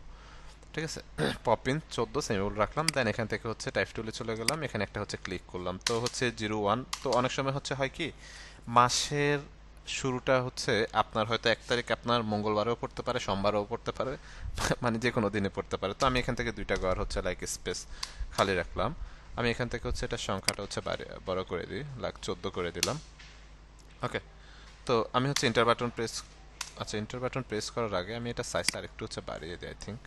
ঠিক আছে? পপিন 14 সেমিবোল্ড রাখলাম, দেন এখান থেকে হচ্ছে টাইপ টুলে চলে গেলাম, এখানে একটা হচ্ছে ক্লিক করলাম, তো হচ্ছে 01। তো অনেক সময় হচ্ছে হয় কি মাসের শুরুটা হচ্ছে আপনার হয়তো 1 তারিখ আপনার মঙ্গলবারেও পড়তে পারে, সোমবারেও পড়তে পারে, মানে যে কোনো দিনে পড়তে পারে। তো আমি এখান থেকে দুইটা ঘর হচ্ছে লাইক স্পেস খালি রাখলাম। আমি এখান থেকে হচ্ছে এটা সংখ্যাটা হচ্ছে বড় করে দিই, লাইক 14 করে দিলাম। ওকে, তো আমি হচ্ছে এন্টার বাটন প্রেস, আচ্ছা এন্টার বাটন প্রেস করার আগে আমি এটা সাইজটা আরেকটু হচ্ছে বাড়িয়ে দিই, আই থিঙ্ক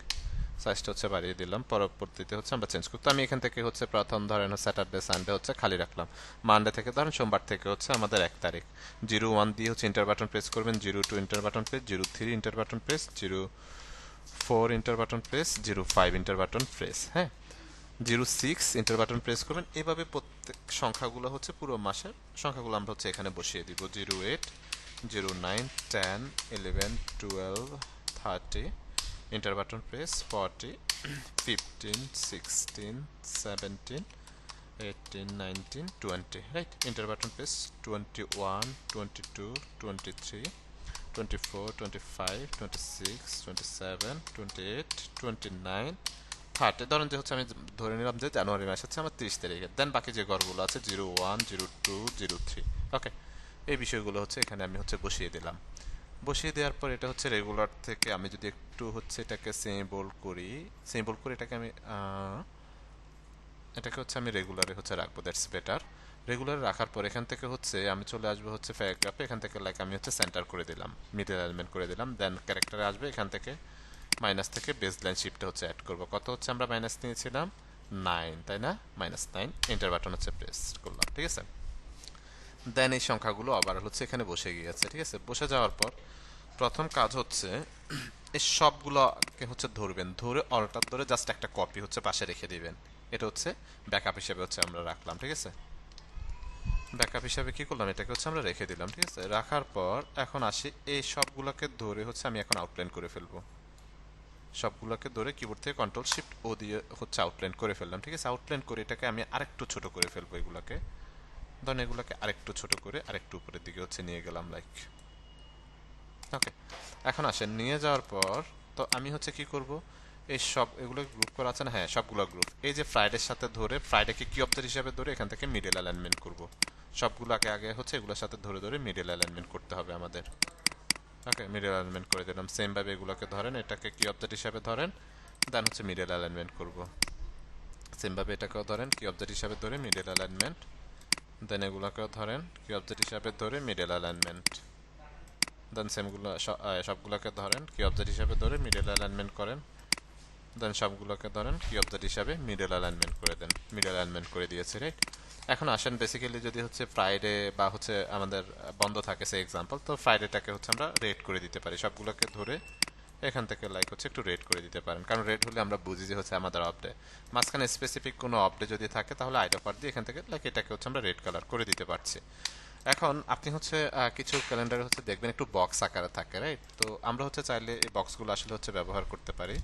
সাইজটা হচ্ছে বাড়িয়ে দিলাম, পরবর্তীতে হচ্ছে আমরা চেঞ্জ করব। তো আমি এখান থেকে হচ্ছে প্রথম ধরেন স্যাটারডে সানডে হচ্ছে খালি রাখলাম, মানডে থেকে ধরেন সোমবার থেকে হচ্ছে আমাদের 1 তারিখ। 01 দিয়ে হচ্ছে ইন্টার বাটন প্রেস করবেন, 02 inter button press, 03 inter button press, 04 inter button press, 05 inter button press, হ্যাঁ, 06 ইন্টার বাটন প্রেস করবেন। এভাবে প্রত্যেক সংখ্যাগুলো হচ্ছে পুরো মাসের সংখ্যাগুলো আমরা হচ্ছে এখানে বসিয়ে দিব। 08, 09, 10, 11, 12, 30 inter button press, 40, 15, 16, 17, 18, 19, 20, right? Inter button press, 21, 22, 23, 24, 25, 26, 27, 28, 29, 30। ধরেন যে হচ্ছে আমি ধরে নিলাম যে জানুয়ারি মাস হচ্ছে আমার 30 তারিখে, দেন বাকি যে ঘরগুলো আছে 01, 02, 03, ওকে, এই বিষয়গুলো হচ্ছে এখানে আমি হচ্ছে বসিয়ে দিলাম। বসিয়ে দেওয়ার পর এটা হচ্ছে রেগুলার থেকে আমি যদি একটু হচ্ছে এটাকে সেমিবোল্ড করি, সেমিবোল্ড করে এটাকে হচ্ছে আমি রেগুলারে হচ্ছে রাখবো, দ্যাটস বেটার। রেগুলারে রাখার পর এখান থেকে হচ্ছে আমি চলে আসবো হচ্ছে প্যারাগ্রাফে, এখান থেকে লাইক আমি হচ্ছে সেন্টার করে দিলাম, মিডল এলিমেন্ট করে দিলাম, দেন ক্যারেক্টারে আসবে, এখান থেকে মাইনাস থেকে বেসলাইন শিফটে হচ্ছে অ্যাড করবো। কত হচ্ছে আমরা মাইনাস নিয়েছিলাম 9, তাই না? -9, এন্টার বাটন হচ্ছে প্রেস করলাম, ঠিক আছে? দেন এই সংখ্যাগুলো আবার হচ্ছে এখানে বসে গিয়েছে, ঠিক আছে? বসে যাওয়ার পর প্রথম কাজ হচ্ছে এই সবগুলোকে হচ্ছে ধরবেন, ধরে অল্টার ধরে জাস্ট একটা কপি হচ্ছে পাশে রেখে দিবেন। এটা হচ্ছে ব্যাকআপ হিসেবে হচ্ছে আমরা রাখলাম, ঠিক আছে? ব্যাকআপ হিসাবে কি করলাম, এটাকে হচ্ছে আমরা রেখে দিলাম, ঠিক আছে? রাখার পর এখন আসি এই সবগুলোকে ধরে হচ্ছে আমি এখন আউটলাইন করে ফেলবো। সবগুলোকে ধরে কিবোর্ড থেকে কন্ট্রোল শিফট ও দিয়ে হচ্ছে আউটলাইন করে ফেললাম, ঠিক আছে? আউটলাইন করে এটাকে আমি আরেকটু ছোট করে ফেলবো, এগুলাকে ধরেন এগুলাকে আরেকটু ছোট করে আরেকটু উপরের দিকে হচ্ছে নিয়ে গেলাম, লাইক, ওকে। এখন আসেন নিয়ে যাওয়ার পর তো আমি হচ্ছে কি করব, এই সব এগুলো গ্রুপ করা আছে না, হ্যাঁ সবগুলো গ্রুপ, এই যে ফ্রাইডের সাথে ধরে ফ্রাইডেকে কি অবজেক্ট হিসাবে ধরে এখান থেকে মিডল অ্যালাইনমেন্ট করব। সবগুলোকে আগে হচ্ছে এগুলোর সাথে ধরে ধরে মিডল অ্যালাইনমেন্ট করতে হবে আমাদের। ওকে, মিডল অ্যালাইনমেন্ট করে দিলাম। সেম ভাবে এগুলোকে ধরেন, এটাকে কি অবজেক্ট হিসাবে ধরেন, দেন হচ্ছে মিডল অ্যালাইনমেন্ট করব। সেম ভাবে এটাকেও ধরেন কি অবজেক্ট হিসাবে ধরে মিডল অ্যালাইনমেন্ট, দেন এগুলোকেও ধরেন কি অবজেক্ট হিসাবে ধরে মিডল অ্যালাইনমেন্ট, দেন সেমগুলো সবগুলোকে ধরেন কি অবজেক্ট হিসাবে ধরে মিডল অ্যালাইনমেন্ট করেন, দেন সবগুলোকে ধরেন কি অবজেক্ট হিসাবে মিডল অ্যালাইনমেন্ট করে দেন। মিডল অ্যালাইনমেন্ট করে দিয়েছে, রাইট? এখন আসেন বেসিক্যালি যদি হচ্ছে ফ্রাইডে বা হচ্ছে আমাদের বন্ধ থাকে সে এক্সাম্পল, তো ফ্রাইডেটাকে হচ্ছে আমরা রেড করে দিতে পারি, সবগুলোকে ধরে এখান থেকে লাইক হচ্ছে একটু রেড করে দিতে পারেন, কারণ রেড হলে আমরা বুঝি যে হচ্ছে আমাদের অফ ডে। মাঝখানে স্পেসিফিক কোনো অফ ডে যদি থাকে তাহলে আইড অফার দিয়ে এখান থেকে লাইক এটাকে হচ্ছে আমরা রেড কালার করে দিতে পারছি। এখন আপনি হচ্ছে কিছু ক্যালেন্ডারে হচ্ছে দেখবেন একটু বক্স আকারে থাকে, রাইট? তো আমরা হচ্ছে চাইলে এই বক্সগুলো আসলে হচ্ছে ব্যবহার করতে পারি।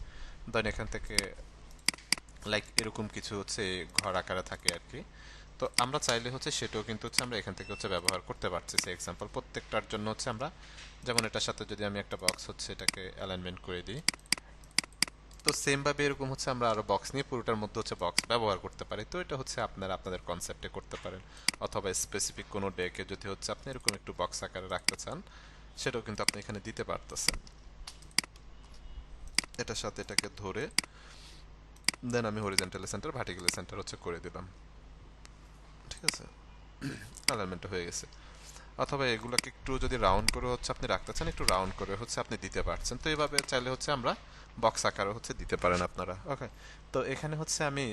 দেন এখান থেকে লাইক এরকম কিছু হচ্ছে ঘর আকারে থাকে আর কি। তো আমরা চাইলে হচ্ছে সেটাও কিন্তু হচ্ছে আমরা এখান থেকে হচ্ছে ব্যবহার করতে পারছি। সে এক্সাম্পল প্রত্যেকটার জন্য হচ্ছে আমরা যেমন এটার সাথে যদি আমি একটা বক্স হচ্ছে এটাকে অ্যালাইনমেন্ট করে দিই, তো সেম ভাবে এরকম হচ্ছে আমরা আরো বক্স নিয়ে পুরোটার মধ্যে হচ্ছে বক্স ব্যবহার করতে পারি। তো এটা হচ্ছে আপনারা আপনাদের কনসেপ্টে করতে পারেন, অথবা স্পেসিফিক কোনো ডেকে যদি হচ্ছে আপনি এরকম একটু বক্স আকারে রাখতে চান, সেটাও কিন্তু আপনি এখানে দিতে পারতেছেন। এটার সাথে এটাকে ধরে দেন আমি হরিজন্টাল সেন্টার ভার্টিক্যাল সেন্টার হচ্ছে করে দিলাম, ঠিক আছে? অ্যালাইনমেন্ট হয়ে গেছে। অথবা এগুলোকে একটু যদি রাউন্ড করে হচ্ছে আপনি রাখতে চান, একটু রাউন্ড করে হচ্ছে আপনি দিতে পারছেন। তো এইভাবে চাইলে হচ্ছে আমরা বক্স আকারে হচ্ছে দিতে পারেন আপনারা। ওকে, তো এখানে হচ্ছে আমি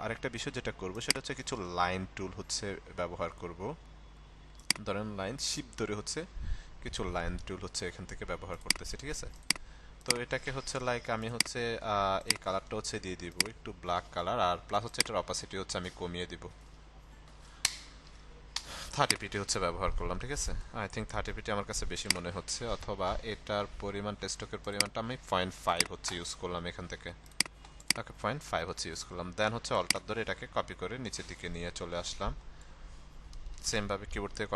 আরেকটা বিষয় যেটা করব সেটা হচ্ছে কিছু লাইন টুল হচ্ছে ব্যবহার করব। ধরেন লাইন শিপ ধরে হচ্ছে কিছু লাইন টুল হচ্ছে এখান থেকে ব্যবহার করতেছি, ঠিক আছে? তো এটাকে হচ্ছে লাইক আমি হচ্ছে এই কালারটা হচ্ছে দিয়ে দিব একটু ব্ল্যাক কালার, আর প্লাস হচ্ছে এটার অপাসিটি হচ্ছে আমি কমিয়ে দিব। 30 পিটি হচ্ছে ব্যবহার করলাম, ঠিক আছে? আই থিঙ্ক 30 পিটি আমার কাছে বেশি মনে হচ্ছে, অথবা এটার পরিমাণ টেস্টকের পরিমাণটা আমি 0.5 হচ্ছে ইউজ করলাম এখান থেকে। ওকে, 0.5 হচ্ছে ইউজ করলাম। দেন হচ্ছে অল্টার ধরে এটাকে কপি করে নিচের দিকে নিয়ে চলে আসলাম। সেমভাবে কিবোর্ড থেকে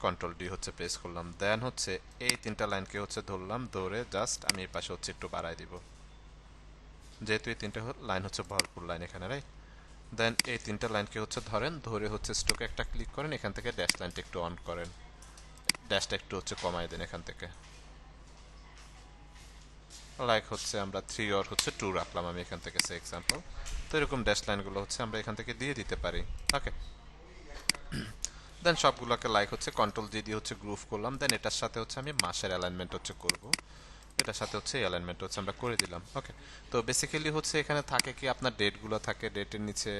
কন্ট্রোল ডি হচ্ছে প্রেস করলাম। দেন হচ্ছে এই তিনটা লাইনকে হচ্ছে ধরলাম, ধরে জাস্ট আমি এই পাশে হচ্ছে একটু বাড়াই দিব, যেহেতু এই তিনটা লাইন হচ্ছে ভরপুর লাইন এখানে, রাইট? দেন এই তিনটা লাইনকে হচ্ছে ধরেন, ধরে হচ্ছে স্ট্রোকে একটা ক্লিক করেন, এখান থেকে ড্যাশ লাইনটা একটু অন করেন, ড্যাশটা একটু হচ্ছে কমাই দেন এখান থেকে, লাইক হচ্ছে আমরা 3 অর হচ্ছে 2 রাখলাম আমি এখান থেকে সে এক্সাম্পল। তো এরকম ড্যাশ লাইনগুলো হচ্ছে আমরা এখান থেকে দিয়ে দিতে পারি। ওকে, দেন সবগুলোকে লাইক হচ্ছে কন্ট্রোল জি দিয়ে হচ্ছে গ্রুপ করলাম। দেন এটার সাথে হচ্ছে আমি মাসের অ্যালাইনমেন্ট হচ্ছে করব, এটার সাথে হচ্ছে অ্যালাইনমেন্ট হচ্ছে আমরা করে দিলাম। ওকে, তো বেসিক্যালি হচ্ছে এখানে থাকে কি আপনার ডেটগুলো থাকে, ডেটের নিচে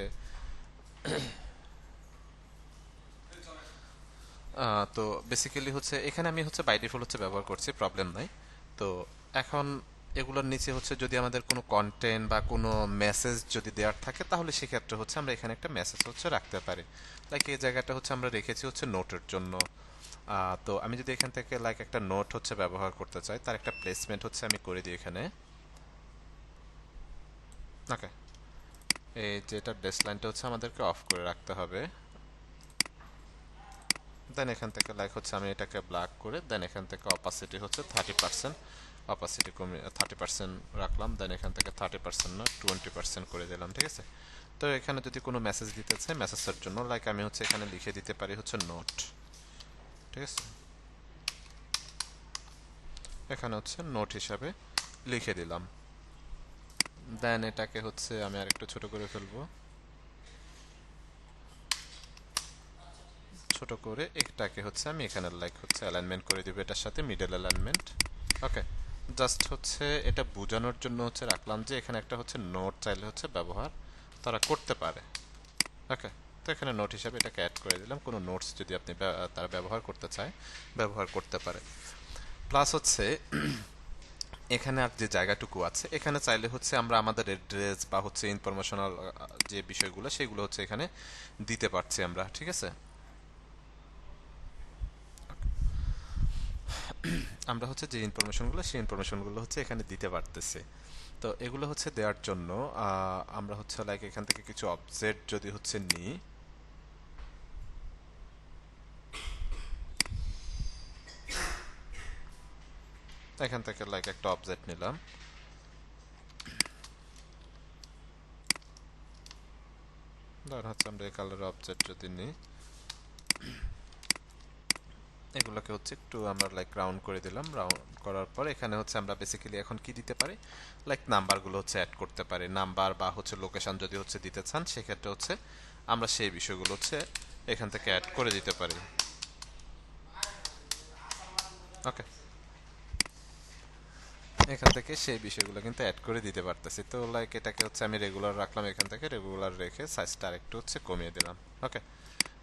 তো বেসিক্যালি হচ্ছে এখানে আমি হচ্ছে বাই ডিফল্ট হচ্ছে ব্যবহার করছি, প্রবলেম নাই। তো এখন এগুলোর নিচে হচ্ছে যদি আমাদের কোনো কন্টেন্ট বা কোনো মেসেজ যদি দেওয়ার থাকে, তাহলে সেক্ষেত্রে হচ্ছে আমরা এখানে একটা মেসেজ হচ্ছে রাখতে পারি। লাইক এই জায়গাটা হচ্ছে আমরা রেখেছি হচ্ছে নোটের জন্য। তো আমি যদি এখান থেকে লাইক একটা নোট হচ্ছে ব্যবহার করতে চাই, তার একটা প্লেসমেন্ট হচ্ছে আমি করে দিই এখানে। ওকে, এই যেটা ডেস্ক লাইনটা হচ্ছে আমাদেরকে অফ করে রাখতে হবে। দেন এখান থেকে লাইক হচ্ছে আমি এটাকে ব্ল্যাক করে, দেন এখান থেকে অপাসিটি হচ্ছে 30%, অপাসিটি কমিয়ে 30% রাখলাম। দেন এখান থেকে 30% না 20% করে দিলাম, ঠিক আছে? তো এখানে যদি কোনো মেসেজ দিতে চাই, মেসেজের জন্য লাইক আমি হচ্ছে এখানে লিখে দিতে পারি হচ্ছে নোট, ঠিক আছে? এখানে হচ্ছে নোট হিসাবে লিখে দিলাম। দেন এটাকে হচ্ছে আমি আরেকটু ছোট করে ফেলবো, ছোট করে এটাকে হচ্ছে আমি এখানে লাইক হচ্ছে অ্যালাইনমেন্ট করে দিব এটার সাথে মিডল অ্যালাইনমেন্ট। ওকে, জাস্ট হচ্ছে এটা বোঝানোর জন্য হচ্ছে রাখলাম যে এখানে একটা হচ্ছে নোট চাইলে হচ্ছে ব্যবহার তারা করতে পারে। ওকে, তো এখানে নোট হিসাবে এটাকে অ্যাড করে দিলাম, কোনো নোটস যদি আপনি তারা ব্যবহার করতে চায় ব্যবহার করতে পারে। প্লাস হচ্ছে এখানে আর যে জায়গাটুকু আছে, এখানে চাইলে হচ্ছে আমরা আমাদের অ্যাড্রেস বা হচ্ছে ইনফরমেশনাল যে বিষয়গুলো সেগুলো হচ্ছে এখানে দিতে পারছি আমরা, ঠিক আছে? আমরা হচ্ছে যে ইনফরমেশনগুলো সেই ইনফরমেশনগুলো হচ্ছে এখানে দিতে পারতেছি। তো এগুলো হচ্ছে দেওয়ার জন্য আমরা হচ্ছে লাইক এখান থেকে কিছু অবজেক্ট যদি হচ্ছে নিই, এখান থেকে লাইক একটা অবজেক্ট নিলাম। ধর হচ্ছে আমরা এই কালারের অবজেক্ট যদি নিই, এগুলোকে হচ্ছে একটু আমরা লাইক রাউন্ড করে দিলাম। রাউন্ড করার পর এখানে হচ্ছে আমরা বেসিক্যালি এখন কি দিতে পারি, লাইক নাম্বারগুলো হচ্ছে অ্যাড করতে পারি। নাম্বার বা হচ্ছে লোকেশন যদি হচ্ছে দিতে চান, সেক্ষেত্রে হচ্ছে আমরা সেই বিষয়গুলো হচ্ছে এখান থেকে অ্যাড করে দিতে পারি। ওকে, এখান থেকে সেই বিষয়গুলো কিন্তু অ্যাড করে দিতে পারতেছি। তো লাইক এটাকে হচ্ছে আমি রেগুলার রাখলাম, এখান থেকে রেগুলার রেখে সাইজটা আরেকটু হচ্ছে কমিয়ে দিলাম। ওকে,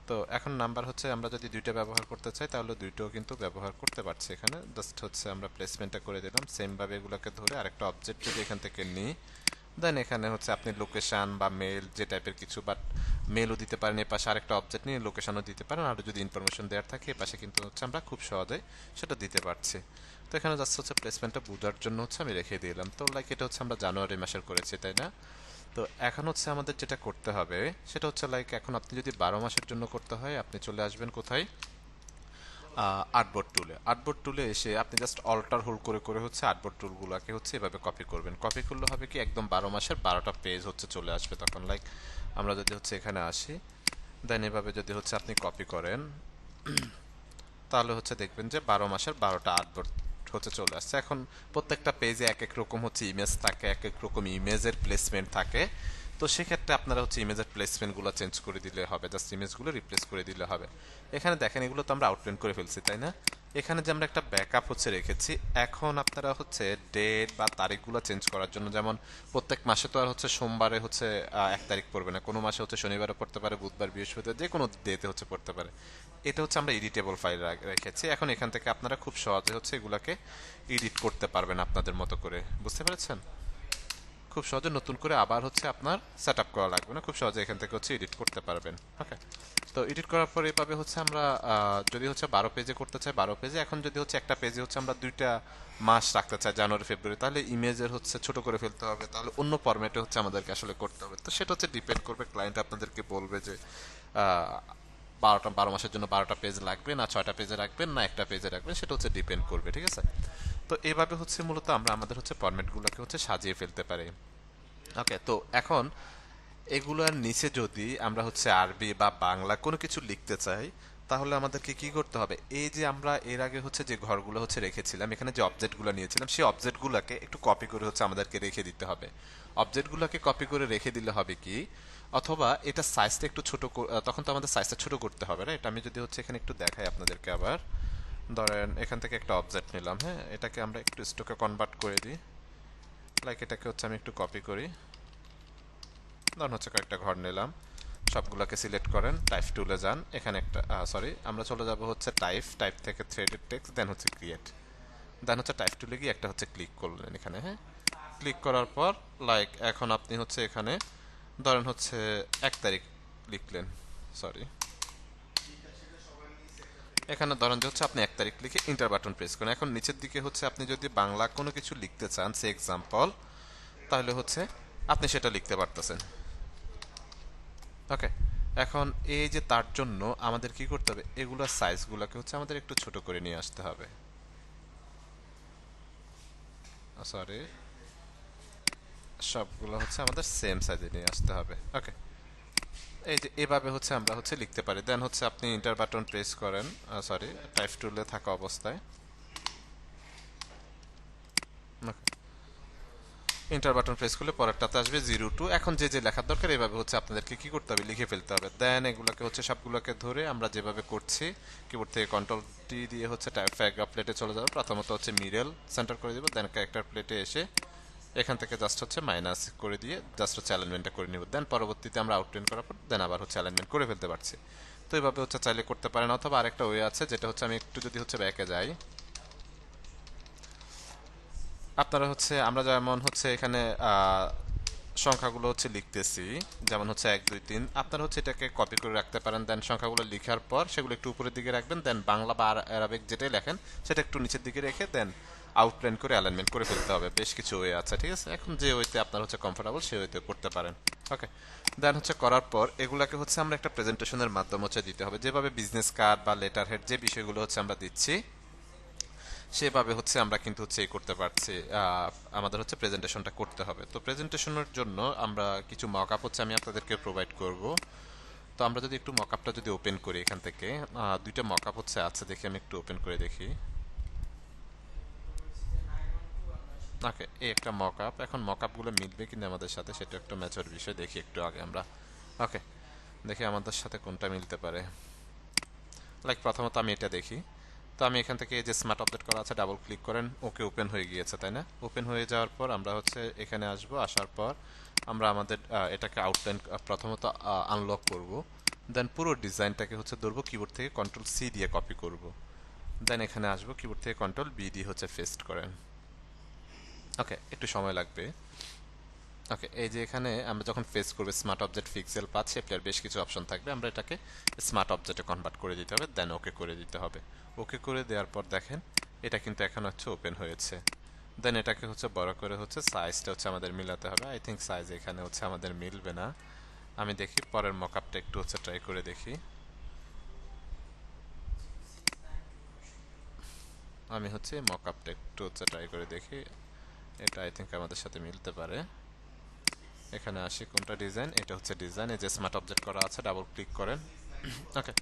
তো এখন নাম্বার হচ্ছে আমরা যদি দুইটা ব্যবহার করতে চাই, তাহলে দুইটাও কিন্তু ব্যবহার করতে পারছি। এখানে জাস্ট হচ্ছে আমরা প্লেসমেন্টটা করে দিলাম। সেমভাবে এগুলোকে ধরে আরেকটা অবজেক্ট যদি এখান থেকে নিই, দেন এখানে হচ্ছে আপনি লোকেশন বা মেল যে টাইপের কিছু, বাট মেলও দিতে পারেন, এ পাশে আরেকটা অবজেক্ট নিয়ে লোকেশনও দিতে পারেন, আর যদি ইনফরমেশন দেওয়ার থাকে এ পাশে কিন্তু হচ্ছে আমরা খুব সহজে সেটা দিতে পারছি। তো এখানে জাস্ট হচ্ছে প্লেসমেন্টটা বোঝার জন্য হচ্ছে আমি রেখে দিলাম। তো লাইক এটা হচ্ছে আমরা জানুয়ারি মাসের করেছি, তাই না? তো এখন হচ্ছে আমাদের যেটা করতে হবে সেটা হচ্ছে লাইক এখন আপনি যদি 12 মাসের জন্য করতে হয়, আপনি চলে আসবেন কোথায়, আর্টবোর্ড টুলে এসে আপনি জাস্ট অল্টার হোল্ড করে করে হচ্ছে আর্টবোর্ড টুলগুলোকে হচ্ছে এভাবে কপি করবেন। কপি করলে হবে কি একদম 12 মাসের 12টা পেজ হচ্ছে চলে আসবে তখন। লাইক আমরা যদি হচ্ছে এখানে আসি, দেন এভাবে যদি হচ্ছে আপনি কপি করেন, তাহলে হচ্ছে দেখবেন যে 12 মাসের 12টা আর্টবোর্ড হচ্ছে চলে আসছে। এখন প্রত্যেকটা পেজে এক এক রকম হচ্ছে ইমেজ থাকে, এক এক রকম ইমেজের প্লেসমেন্ট থাকে। তো সেক্ষেত্রে আপনারা হচ্ছে ইমেজের প্লেসমেন্টগুলো চেঞ্জ করে দিলে হবে, জাস্ট ইমেজগুলো রিপ্লেস করে দিলে হবে। এখানে দেখেন এগুলো তো আমরা আউটলাইন করে ফেলছি, তাই না? এখানে যে আমরা একটা ব্যাকআপ হচ্ছে রেখেছি, এখন আপনারা হচ্ছে ডেট বা তারিখগুলো চেঞ্জ করার জন্য, যেমন প্রত্যেক মাসে তো আর হচ্ছে সোমবারে হচ্ছে 1 তারিখ পড়বে না, কোনো মাসে হচ্ছে শনিবারে পড়তে পারে, বুধবার বৃহস্পতিবার যে কোনো ডেতে হচ্ছে পড়তে পারে। এটা হচ্ছে আমরা এডিটেবল ফাইল রেখেছি। এখন এখান থেকে আপনারা খুব সহজে হচ্ছে এগুলাকে এডিট করতে পারবেন আপনাদের মতো করে, বুঝতে পেরেছেন? খুব সহজে নতুন করে আবার হচ্ছে আপনার সেট আপ করা লাগবে না, খুব সহজে এখান থেকে হচ্ছে এডিট করতে পারবেন। ওকে, তো এডিট করার পর এভাবে হচ্ছে আমরা যদি হচ্ছে 12 পেজে করতে চাই 12 পেজে, এখন যদি হচ্ছে একটা পেজে হচ্ছে আমরা 2টা মাস রাখতে চাই, জানুয়ারি ফেব্রুয়ারি, তাহলে ইমেজের হচ্ছে ছোট করে ফেলতে হবে, তাহলে অন্য ফরম্যাটে হচ্ছে আমাদেরকে আসলে করতে হবে। তো সেটা হচ্ছে ডিপেন্ড করবে, ক্লায়েন্ট আপনাদেরকে বলবে যে 12 মাসের জন্য 12টা পেজ লাগবে না 6টা পেজে রাখবেন না একটা পেজে রাখবেন, সেটা হচ্ছে ডিপেন্ড করবে, ঠিক আছে? তো এইভাবে হচ্ছে মূলত আমরা আমাদের হচ্ছে ফরম্যাটগুলোকে হচ্ছে সাজিয়ে ফেলতে পারি। ওকে, তো এখন এগুলোর নিচে যদি আমরা হচ্ছে আরবি বা বাংলা কোনো কিছু লিখতে চাই, তাহলে আমাদেরকে কি করতে হবে? এই যে আমরা এর আগে হচ্ছে যে ঘরগুলো হচ্ছে রেখেছিলাম, এখানে যে অবজেক্টগুলো নিয়েছিলাম, সেই অবজেক্টগুলোকে একটু কপি করে হচ্ছে আমাদেরকে রেখে দিতে হবে। অবজেক্টগুলোকে কপি করে রেখে দিলে হবে কি, অথবা এটা সাইজটা একটু ছোট তখন তো আমাদের সাইজটা ছোট করতে হবে, রাইট? আমি যদি হচ্ছে এখানে একটু দেখাই আপনাদেরকে আবার, ধরেন এখান থেকে একটা অবজেক্ট নিলাম, হ্যাঁ, এটাকে আমরা একটু স্টকে কনভার্ট করে দিই। লাইক এটাকে হচ্ছে আমি একটু কপি করি, ধরুন হচ্ছে কয়েকটা ঘর নিলাম, সবগুলোকে সিলেক্ট করেন, টাইপ টুলে যান, এখানে একটা সরি আমরা চলে যাব হচ্ছে টাইপ, টাইপ থেকে থ্রেডেড টেক্সট, দেন হচ্ছে ক্রিয়েট, দেন হচ্ছে টাইপ টুলে গিয়ে একটা হচ্ছে ক্লিক করলেন এখানে, হ্যাঁ। ক্লিক করার পর লাইক এখন আপনি হচ্ছে এখানে ধরেন হচ্ছে 1 তারিখ লিখলেন, সরি, এখানে ধরেন যে হচ্ছে আপনি 1 তারিখ লিখে ইন্টার বাটন প্রেস করেন। এখন নিচের দিকে হচ্ছে আপনি যদি বাংলা কোনো কিছু লিখতে চান, সে এক্সাম্পল, তাহলে হচ্ছে আপনি সেটা লিখতে পারতেছেন। ওকে, এখন এই যে তার জন্য আমাদের কি করতে হবে, এগুলোর সাইজগুলোকে হচ্ছে আমাদের একটু ছোট করে নিয়ে আসতে হবে, সরি, সবগুলো হচ্ছে আমাদের সেম সাইজে নিয়ে আসতে হবে। ওকে, এই যে এভাবে হচ্ছে আমরা হচ্ছে লিখতে পারি। দেন হচ্ছে আপনি ইন্টার বাটন প্রেস করেন, সরি, টাইপ টুলে থাকা অবস্থায় ইন্টার বাটন প্রেস করলে পরেরটাতে আসবে 02। এখন যে যে লেখার দরকার এভাবে হচ্ছে আপনাদেরকে কি করতে হবে, লিখে ফেলতে হবে। দেন এগুলোকে হচ্ছে সবগুলোকে ধরে আমরা যেভাবে করছি, কিবোর্ড থেকে কন্ট্রোল টি দিয়ে হচ্ছে প্যারাগ্রাফ প্লেটে চলে যাবে। প্রথমত হচ্ছে মিডল সেন্টার করে দিব, দেন ক্যারেক্টার প্লেটে এসে এখান থেকে জাস্ট হচ্ছে মাইনাস করে দিয়ে জাস্ট হচ্ছে অ্যালাইনমেন্টটা করে নিব। দেন পরবর্তীতে আমরা আউটলাইন করার পর দেন আবার হচ্ছে অ্যালাইনমেন্ট করে ফেলতে পারছি। তো এইভাবে হচ্ছে চাইলে করতে পারেন, অথবা আরেকটা ওয়ে আছে, যেটা হচ্ছে আমি একটু যদি হচ্ছে ব্যাকে যাই, আপনারা হচ্ছে আমরা যেমন হচ্ছে এখানে সংখ্যাগুলো হচ্ছে লিখতেছি, যেমন হচ্ছে 1 2 3, আপনারা হচ্ছে এটাকে কপি করে রাখতে পারেন। দেন সংখ্যাগুলো লেখার পর সেগুলো একটু উপরের দিকে রাখবেন, দেন বাংলা বা আরবিক যেটাই লেখেন সেটা একটু নিচের দিকে রেখে দেন আউটলাইন করে অ্যালাইনমেন্ট করে ফেলতে হবে। বেশ কিছু ওয়ে আছে, ঠিক আছে? এখন যে ওয়েতে আপনার হচ্ছে কমফোর্টেবল সেই ওয়েতে করতে পারেন। ওকে, দেন হচ্ছে করার পর এগুলাকে হচ্ছে আমরা একটা প্রেজেন্টেশনের মাধ্যমে হচ্ছে দিতে হবে, যেভাবে বিজনেস কার্ড বা লেটার হেড যে বিষয়গুলো হচ্ছে আমরা দিচ্ছি সেভাবে হচ্ছে আমরা কিন্তু হচ্ছে এই করতে পারছি। আমাদের হচ্ছে প্রেজেন্টেশনটা করতে হবে। তো প্রেজেন্টেশনের জন্য আমরা কিছু মকআপ হচ্ছে আমি আপনাদেরকে প্রোভাইড করব। তো আমরা যদি একটু মকআপটা যদি ওপেন করি এখান থেকে, 2টা মকআপ হচ্ছে আছে, দেখি আমি একটু ওপেন করে দেখি। ওকে, এই একটা মকআপ, এখন মকআপগুলো মিলবে কিনা আমাদের সাথে সেটা একটা ম্যাচের বিষয়, দেখি একটু আগে আমরা। ওকে, দেখি আমাদের সাথে কোনটা মিলতে পারে। লাইক প্রথমত আমি এটা দেখি। তো আমি এখান থেকে এই যে স্মার্ট আপডেট করা আছে ডাবল ক্লিক করেন, ওকে ওপেন হয়ে গিয়েছে, তাই না? ওপেন হয়ে যাওয়ার পর আমরা হচ্ছে এখানে আসবো, আসার পর আমরা আমাদের এটাকে আউটলাইন প্রথমত আনলক করব। দেন পুরো ডিজাইনটাকে হচ্ছে ধরবো, কিবোর্ড থেকে কন্ট্রোল সি দিয়ে কপি করব। দেন এখানে আসবো, কিবোর্ড থেকে কন্ট্রোল বি দিয়ে হচ্ছে পেস্ট করেন। ওকে, একটু সময় লাগবে। ওকে, এই যে এখানে আমরা যখন ফেস করবে স্মার্ট অবজেক্ট পিক্সেল পাথ শেপটার বেশ কিছু অপশন থাকবে, আমরা এটাকে স্মার্ট অবজেক্টে কনভার্ট করে দিতে হবে, দেন ওকে করে দিতে হবে। ওকে করে দেওয়ার পর দেখেন এটা কিন্তু এখন হচ্ছে ওপেন হয়েছে। দেন এটাকে হচ্ছে বড় করে হচ্ছে সাইজটা হচ্ছে আমাদের মিলাতে হবে। আই থিঙ্ক সাইজ এখানে হচ্ছে আমাদের মিলবে না। আমি দেখি পরের মকআপটা একটু হচ্ছে ট্রাই করে দেখি। আমি হচ্ছে মকআপটা একটু হচ্ছে ট্রাই করে দেখি, এটা আই থিঙ্ক আমাদের সাথে মিলতে পারে। এখানে আসি, কোনটা ডিজাইন, এটা হচ্ছে ডিজাইন। এই যে স্মার্ট অবজেক্ট করা আছে, ডাবল ক্লিক করেন। ওকে,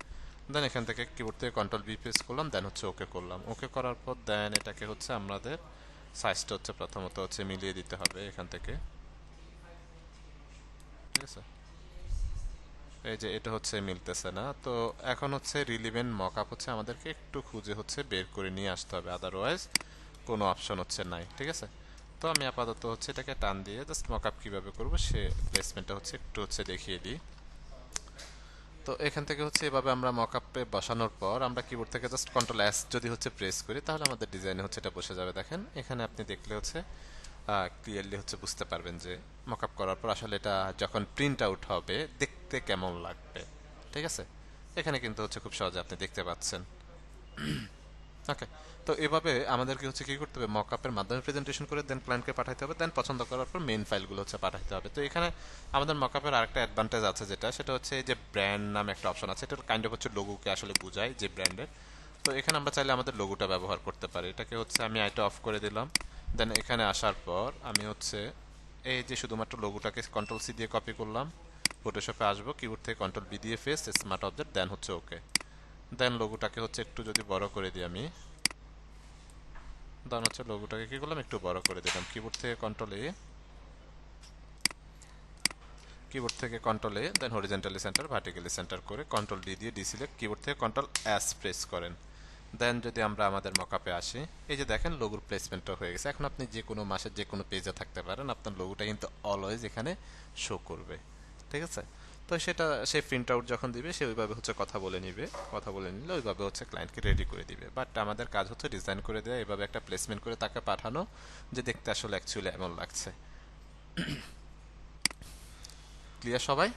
দেন এখান থেকে কিবোর্ড থেকে কন্ট্রোল বি প্রেস করলাম, দেন হচ্ছে ওকে করলাম। ওকে করার পর দেন এটাকে হচ্ছে আমাদের সাইজটা হচ্ছে প্রথমত হচ্ছে মিলিয়ে দিতে হবে এখান থেকে, ঠিক আছে। এই যে এটা হচ্ছে মিলতেছে না, তো এখন হচ্ছে রিলিভেন্ট মকআপ হচ্ছে আমাদেরকে একটু খুঁজে হচ্ছে বের করে নিয়ে আসতে হবে, আদারওয়াইজ কোনো অপশন হচ্ছে নাই, ঠিক আছে। তো আমি আপাতত হচ্ছে এটাকে টান দিয়ে জাস্ট মকআপ কীভাবে করবো সে প্লেসমেন্টটা হচ্ছে একটু হচ্ছে দেখিয়ে দিই। তো এখান থেকে হচ্ছে এভাবে আমরা মকআপে বসানোর পর আমরা কিবোর্ড থেকে জাস্ট কন্ট্রোল এস যদি হচ্ছে প্রেস করি তাহলে আমাদের ডিজাইনে হচ্ছে এটা বসে যাবে। দেখেন এখানে আপনি দেখলে হচ্ছে ক্লিয়ারলি হচ্ছে বুঝতে পারবেন যে মকআপ করার পর আসলে এটা যখন প্রিন্ট আউট হবে দেখতে কেমন লাগবে, ঠিক আছে। এখানে কিন্তু হচ্ছে খুব সহজে আপনি দেখতে পাচ্ছেন। ওকে, তো এভাবে আমাদেরকে হচ্ছে কি করতে হবে, মকআপের মাধ্যমে প্রেজেন্টেশন করে দেন ক্লায়েন্টকে পাঠাইতে হবে, দেন পছন্দ করার পর মেইন ফাইলগুলো হচ্ছে পাঠাইতে হবে। তো এখানে আমাদের মকআপের আরেকটা অ্যাডভান্টেজ আছে, যেটা সেটা হচ্ছে যে ব্র্যান্ড নামে একটা অপশন আছে, এটা কাইন্ড অফ হচ্ছে লোগোকে আসলে বোঝায় যে ব্র্যান্ডের। তো এখানে আমরা চাইলে আমাদের লোগোটা ব্যবহার করতে পারি। এটাকে হচ্ছে আমি আইটা অফ করে দিলাম, দেন এখানে আসার পর আমি হচ্ছে এই যে শুধুমাত্র লোগোটাকে কন্ট্রোল সি দিয়ে কপি করলাম, ফটোশপে আসবো, কিবোর্ড থেকে কন্ট্রোল বি দিয়ে ফেস স্মার্ট অবজেক্ট, দেন হচ্ছে ওকে। দেন লোগোটাকে হচ্ছে একটু যদি বড় করে দিই আমি, দেন হচ্ছে লোগোটাকে কি করলাম একটু বড় করে দিলাম, কিবোর্ড থেকে কন্ট্রোল এ, কিবোর্ড থেকে কন্ট্রোল এ, দেন হরিজন্টালি সেন্টার ভার্টিক্যালি সেন্টার করে কন্ট্রোল ডি দিয়ে ডিসিলেক্ট, কিবোর্ড থেকে কন্ট্রোল এস প্রেস করেন। দেন যদি আমরা আমাদের মকআপে আসি, এই যে দেখেন লোগোর প্লেসমেন্টটা হয়ে গেছে। এখন আপনি যে কোনো মাসের যে কোনো পেজে থাকতে পারেন, আপনার লোগোটা কিন্তু অলওয়েজ এখানে শো করবে, ঠিক আছে। তো সেটা সে প্রিন্ট আউট যখন দিবে সে ওইভাবে হচ্ছে কথা বলে নিবে, কথা বলে নিলে ওইভাবে হচ্ছে ক্লায়েন্টকে রেডি করে দিবে। বাট আমাদের কাজ হচ্ছে ডিজাইন করে দেওয়া, এভাবে একটা প্লেসমেন্ট করে তাকে পাঠানো যে দেখতে আসলে অ্যাকচুয়ালি এমন লাগছে। ক্লিয়ার সবাই?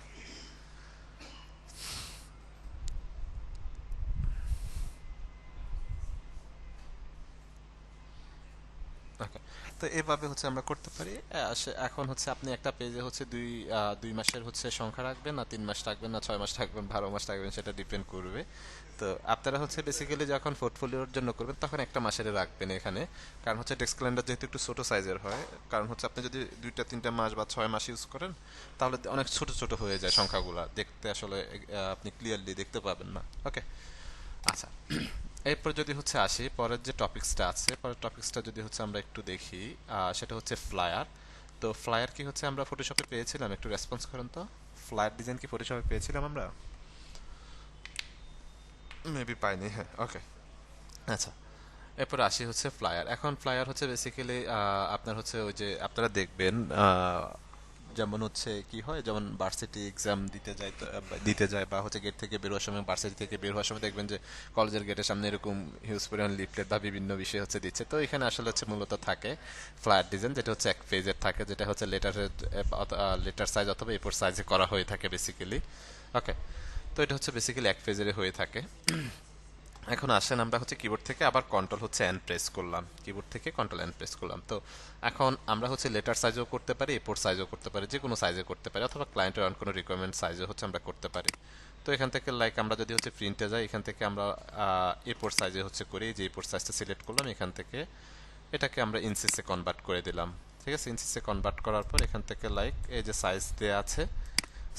ওকে, তো এভাবে হচ্ছে আমরা করতে পারি। এখন হচ্ছে আপনি একটা পেজে হচ্ছে দুই মাসের হচ্ছে সংখ্যা রাখবেন, না 3 মাস রাখবেন, না 6 মাস রাখবেন, 12 মাস রাখবেন, সেটা ডিপেন্ড করবে। তো আপনারা হচ্ছে বেসিক্যালি যখন পোর্টফোলিওর জন্য করবেন তখন একটা মাসের রাখবেন এখানে, কারণ হচ্ছে টেক্সট ক্যালেন্ডার যেহেতু একটু ছোট সাইজের হয়, কারণ হচ্ছে আপনি যদি 2-3 মাস বা 6 মাস ইউজ করেন তাহলে অনেক ছোট ছোট হয়ে যায় সংখ্যাগুলো, দেখতে আসলে আপনি ক্লিয়ারলি দেখতে পাবেন না। ওকে, আচ্ছা, এরপর যদি হচ্ছে আসি পরের যে টপিক্সটা আছে, পরের টপিক্সটা যদি হচ্ছে আমরা একটু দেখি, সেটা হচ্ছে ফ্লায়ার। তো ফ্লায়ার কি হচ্ছে আমরা ফটোশপে পেয়েছিলাম, একটু রেসপন্স করেন তো। ফ্লায়ার ডিজাইন কি ফটোশপে পেয়েছিলাম আমরা? মেবি পাইনি, হ্যাঁ, ওকে। আচ্ছা, এরপর আসি হচ্ছে ফ্লায়ার। এখন ফ্লায়ার হচ্ছে বেসিক্যালি আপনার হচ্ছে ওই যে আপনারা দেখবেন যেমন হচ্ছে কি হয়, যেমন ভার্সিটি এক্সাম দিতে যায় বা হচ্ছে গেট থেকে বের হওয়ার সময়, ভার্সিটি থেকে বের হওয়ার সময় দেখবেন যে কলেজের গেটের সামনে এরকম হিউজ পরিমাণ লিফলেট বা বিভিন্ন বিষয় হচ্ছে দিচ্ছে। তো এখানে আসলে হচ্ছে মূলত থাকে ফ্লায়ার ডিজাইন, যেটা হচ্ছে এক পেজের থাকে, যেটা হচ্ছে লেটার সাইজ অথবা এ4 সাইজে করা হয়ে থাকে বেসিক্যালি। ওকে, তো এটা হচ্ছে বেসিক্যালি এক পেজের হয়ে থাকে। এখন আসেন আমরা হচ্ছে কিবোর্ড থেকে আবার কন্ট্রোল হচ্ছে এন প্রেস করলাম, কিবোর্ড থেকে কন্ট্রোল এন প্রেস করলাম। তো এখন আমরা হচ্ছে লেটার সাইজও করতে পারি, এ4 সাইজও করতে পারি, যে কোনো সাইজে করতে পারি, অথবা ক্লায়েন্টের অন কোনো রিকোয়ারমেন্ট সাইজও হচ্ছে আমরা করতে পারি। তো এখান থেকে লাইক আমরা যদি হচ্ছে প্রিন্টে যাই, এখান থেকে আমরা এ4 সাইজে হচ্ছে করি, যে এ4 সাইজটা সিলেক্ট করলাম, এখান থেকে এটাকে আমরা ইঞ্চিসে কনভার্ট করে দিলাম, ঠিক আছে। ইঞ্চিসে কনভার্ট করার পর এখান থেকে লাইক এই যে সাইজ দেওয়া আছে,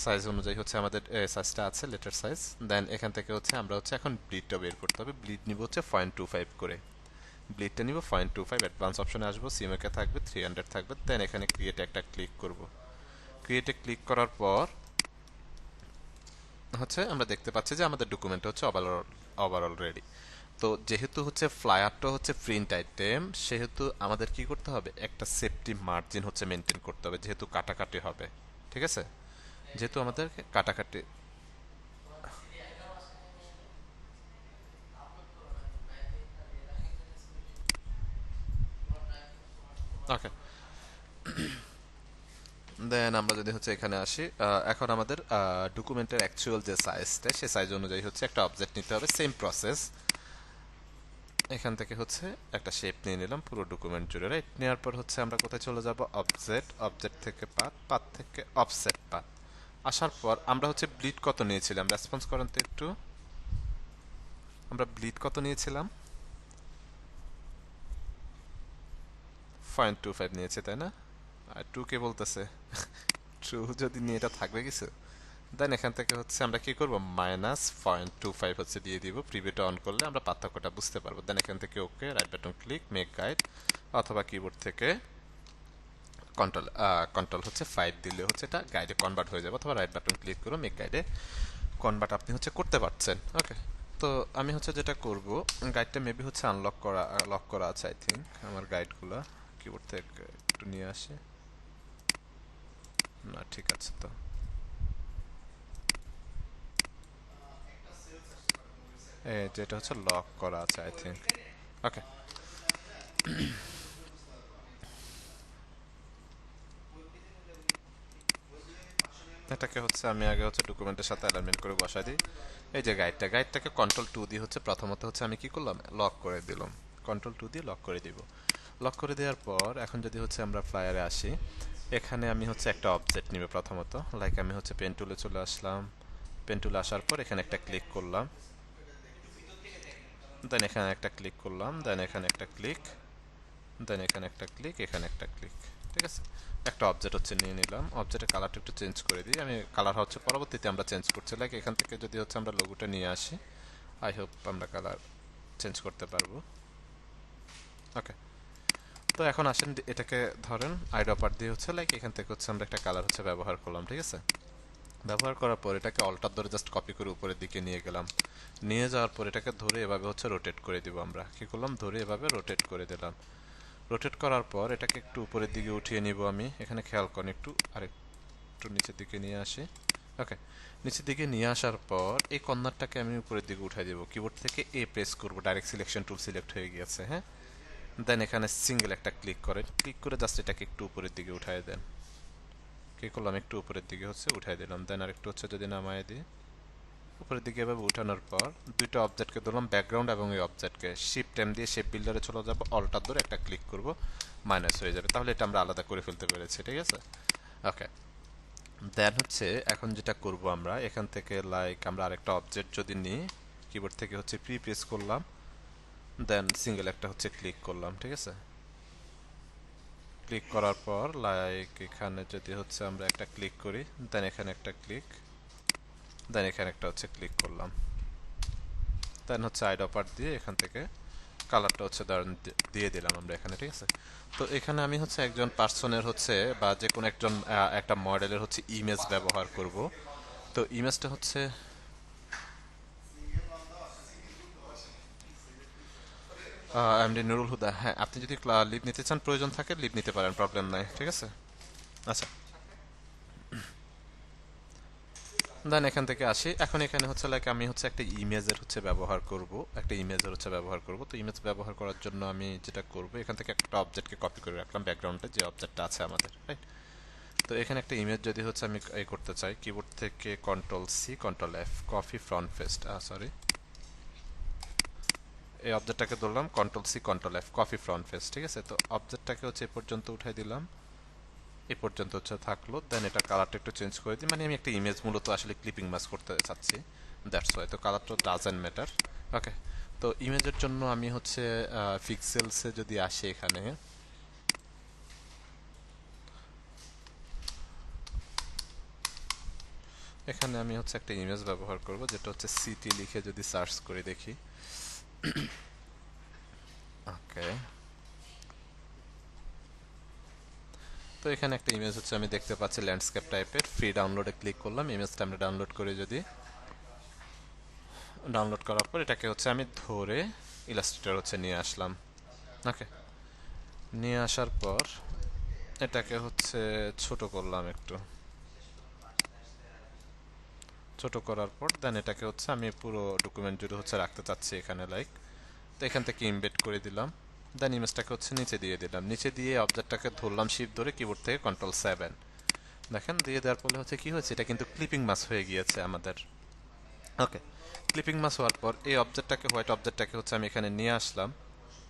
সাইজ অনুযায়ী হচ্ছে আমাদের সাইজটা আছে লেটার সাইজ। দেন এখান থেকে হচ্ছে আমরা হচ্ছে এখন ব্লিডটা বের করতে হবে, ব্লিড নিব হচ্ছে 0.25 করে, ব্লিডটা নিব 0.25, অ্যাডভান্স অপশনে আসবো, সিমেকে থাকবে 300 থাকবে, দেন এখানে ক্রিয়েটে একটা ক্লিক করব। ক্রিয়েটে ক্লিক করার পর হচ্ছে আমরা দেখতে পাচ্ছি যে আমাদের ডকুমেন্ট হচ্ছে ওভারঅল রেডি। তো যেহেতু হচ্ছে ফ্লায়ারটা হচ্ছে প্রিন্ট আইটেম, সেহেতু আমাদের কি করতে হবে, একটা সেফটি মার্জিন হচ্ছে মেনটেন করতে হবে, যেহেতু কাটাকাটি হবে, ঠিক আছে। যেহেতু আমাদেরকে কাটাকাটি, ওকে, দেন আমরা যদি হচ্ছে এখানে আসি, এখন আমাদের ডকুমেন্টের অ্যাকচুয়াল যে সাইজটা, সেই সাইজ অনুযায়ী হচ্ছে একটা অবজেক্ট নিতে হবে, সেম প্রসেস। এখান থেকে হচ্ছে একটা শেপ নিয়ে নিলাম পুরো ডকুমেন্ট জুড়ে, রাইট। নেওয়ার পর হচ্ছে আমরা কোথায় চলে যাব, অবজেক্ট, অবজেক্ট থেকে পাথ, পাথ থেকে অফসেট পাথ। আসার পর আমরা হচ্ছে ব্লিড কত নিয়েছিলাম, রেসপন্স করেন তো একটু, আমরা ব্লিড কত নিয়েছিলাম? 0.25 নিয়েছে তাই না, আর 2 কে বলতেছে। ট্রু যদি নিয়ে এটা থাকবে কিছু, দেন এখান থেকে হচ্ছে আমরা কি করব, -0.25 হচ্ছে দিয়ে দিব। প্রিভিউটা অন করলে আমরা পার্থক্যটা বুঝতে পারবো। দেন এখান থেকে okay, right button click, make guide, অথবা কিবোর্ড থেকে কন্ট্রোল কন্ট্রোল হচ্ছে 5 দিলে হচ্ছে এটা গাইডে কনভার্ট হয়ে যাবে, অথবা রাইট বাটন ক্লিক করে মেক গাইডে কনভার্ট আপনি হচ্ছে করতে পারছেন। ওকে, তো আমি হচ্ছে যেটা করব, গাইডটা মেবি হচ্ছে আনলক করা, লক করা আছে আই থিঙ্ক আমার গাইডগুলো। কিবোর্ড থেকে একটু নিয়ে আসি, না ঠিক আছে। তো যেটা হচ্ছে লক করা আছে আই থিঙ্ক। ওকে, এটাকে হচ্ছে আমি আগে হচ্ছে ডকুমেন্টের সাথে অ্যালাইনমেন্ট করে বসাই দিই। এই যে গাইডটাকে কন্ট্রোল 2 দিয়ে হচ্ছে প্রথমত হচ্ছে আমি কি করলাম, লক করে দিলাম। কন্ট্রোল 2 দিয়ে লক করে দিব। লক করে দেওয়ার পর এখন যদি হচ্ছে আমরা ফ্লায়ারে আসি, এখানে আমি হচ্ছে একটা অবজেক্ট নিব প্রথমত। লাইক আমি হচ্ছে পেন টুলে চলে আসলাম, পেন টুলে আসার পর এখানে একটা ক্লিক করলাম, দেন এখানে একটা ক্লিক করলাম, দেন এখানে একটা ক্লিক, দেন এখানে একটা ক্লিক, এখানে একটা ক্লিক। ঠিক আছে, একটা অবজেক্ট হচ্ছে নিয়ে নিলাম। অবজেক্টের কালারটা একটু চেঞ্জ করে দিই আমি, কালার হচ্ছে পরবর্তীতে আমরা চেঞ্জ করছি। লাইক এখান থেকে যদি হচ্ছে আমরা লোগোটা নিয়ে আসি, আই হোপ আমরা কালার চেঞ্জ করতে পারবো। ওকে, তো এখন আসেন এটাকে ধরেন আইড্রপার দিয়ে হচ্ছে লাইক এখান থেকে হচ্ছে আমরা একটা কালার হচ্ছে ব্যবহার করলাম। ঠিক আছে, ব্যবহার করার পর এটাকে অল্টার ধরে জাস্ট কপি করে উপরের দিকে নিয়ে গেলাম। নিয়ে যাওয়ার পর এটাকে ধরে এভাবে হচ্ছে রোটেট করে দিব। আমরা কি করলাম, ধরে এভাবে রোটেট করে দিলাম। রোটেট করার পর এটাকে একটু উপরের দিকে উঠিয়ে নিব আমি। এখানে খেয়াল করেন একটু, আর একটু নিচের দিকে নিয়ে আসি। ওকে, নিচের দিকে নিয়ে আসার পর এই কর্নারটাকে আমি উপরের দিকে উঠাই দেবো। কিবোর্ড থেকে এ প্রেস করব, ডাইরেক্ট সিলেকশন টুল সিলেক্ট হয়ে গিয়েছে। হ্যাঁ, দেন এখানে সিঙ্গেল একটা ক্লিক করেন, ক্লিক করে জাস্ট এটাকে একটু উপরের দিকে উঠাই দেন। কি করলাম, একটু উপরের দিকে হচ্ছে উঠাই দিলাম। দেন আর একটু হচ্ছে যদি নামায় দিই, উপরের দিকে এভাবে উঠানোর পর দুইটা অবজেক্টকে ধরলাম, ব্যাকগ্রাউন্ড এবং এই অবজেক্টকে শিফট এম দিয়ে শেপ বিল্ডারে চলে যাব, অল্টার ধরে একটা ক্লিক করব, মাইনাস হয়ে যাবে। তাহলে এটা আমরা আলাদা করে ফেলতে পেরেছি। ঠিক আছে, ওকে। দেন হচ্ছে এখন যেটা করব আমরা এখান থেকে, লাইক আমরা আরেকটা অবজেক্ট যদি নিই, কিবোর্ড থেকে হচ্ছে প্রেস করলাম, দেন সিঙ্গেল একটা হচ্ছে ক্লিক করলাম। ঠিক আছে, ক্লিক করার পর লাইক এখানে যদি হচ্ছে আমরা একটা ক্লিক করি, দেন এখানে একটা ক্লিক, দেন এখানে একটা হচ্ছে ক্লিক করলাম, দেন হচ্ছে আইড্রপার দিয়ে এখান থেকে কালারটা হচ্ছে ধরেন দিয়ে দিলাম আমরা এখানে। ঠিক আছে, তো এখানে আমি হচ্ছে একজন পার্সনের হচ্ছে বা যে কোনো একজন একটা মডেলের হচ্ছে ইমেজ ব্যবহার করব। তো ইমেজটা হচ্ছে এমডি নুরুল হুদা। হ্যাঁ, আপনি যদি লিভ নিতে চান, প্রয়োজন থাকে লিভ নিতে পারেন, প্রবলেম নাই। ঠিক আছে, আচ্ছা। দেন এখান থেকে আসি, এখন এখানে হচ্ছে লাইক আমি হচ্ছে একটা ইমেজের হচ্ছে ব্যবহার করব, একটা ইমেজের হচ্ছে ব্যবহার করব। তো ইমেজ ব্যবহার করার জন্য আমি যেটা করব, এখান থেকে একটা অবজেক্টকে কপি করে রাখলাম, ব্যাকগ্রাউন্ডে যে অবজেক্টটা আছে আমাদের, রাইট। তো এখানে একটা ইমেজ যদি হচ্ছে আমি এই করতে চাই, কিবোর্ড থেকে control C control F, copy front paste, sorry, এই অবজেক্টটাকে ধরলাম, control C control F, copy front paste. ঠিক আছে, তো অবজেক্টটাকে হচ্ছে এ পর্যন্ত উঠাই দিলাম, এ পর্যন্ত হচ্ছে থাকলো। দেন এটা কালারটা একটু চেঞ্জ করে দিই, মানে আমি একটা ইমেজ মূলত আসলে ক্লিপিং মাস করতে চাচ্ছি, দ্যাটস ওয়াই। তো কালারটা ডাজেন্ট ম্যাটার। ওকে, তো ইমেজের জন্য আমি হচ্ছে পিক্সেলসে যদি আসি, এখানে এখানে আমি হচ্ছে একটা ইমেজ ব্যবহার করব, যেটা হচ্ছে সিটি লিখে যদি সার্চ করে দেখি। ওকে, তো এখানে একটা ইমেজ হচ্ছে আমি দেখতে পাচ্ছি ল্যান্ডস্কেপ টাইপের। ফ্রি ডাউনলোডে ক্লিক করলাম, ইমেজটা আমরা ডাউনলোড করে যদি ডাউনলোড করার পর এটাকে হচ্ছে আমি ধরে ইলাস্ট্রেটর হচ্ছে নিয়ে আসলাম। ওকে, নিয়ে আসার পর এটাকে হচ্ছে ছোট করলাম একটু, ছোট করার পর দেন এটাকে হচ্ছে আমি পুরো ডকুমেন্ট জুড়ে হচ্ছে রাখতে চাচ্ছি এখানে, লাইক। তো এখান থেকে ইমবেড করে দিলাম, দেন ইমেজটাকে হচ্ছে নিচে দিয়ে দিলাম। নিচে দিয়ে অবজেক্টটাকে ধরলাম শিফট ধরে, কিবোর্ড থেকে কন্ট্রোল 7, দেখেন দিয়ে দেওয়ার ফলে হচ্ছে কি হয়েছে, এটা কিন্তু ক্লিপিং মাস হয়ে গিয়েছে আমাদের। ওকে, ক্লিপিং মাস হওয়ার পর এই অবজেক্টটাকে, হোয়াইট অবজেক্টটাকে হচ্ছে আমি এখানে নিয়ে আসলাম।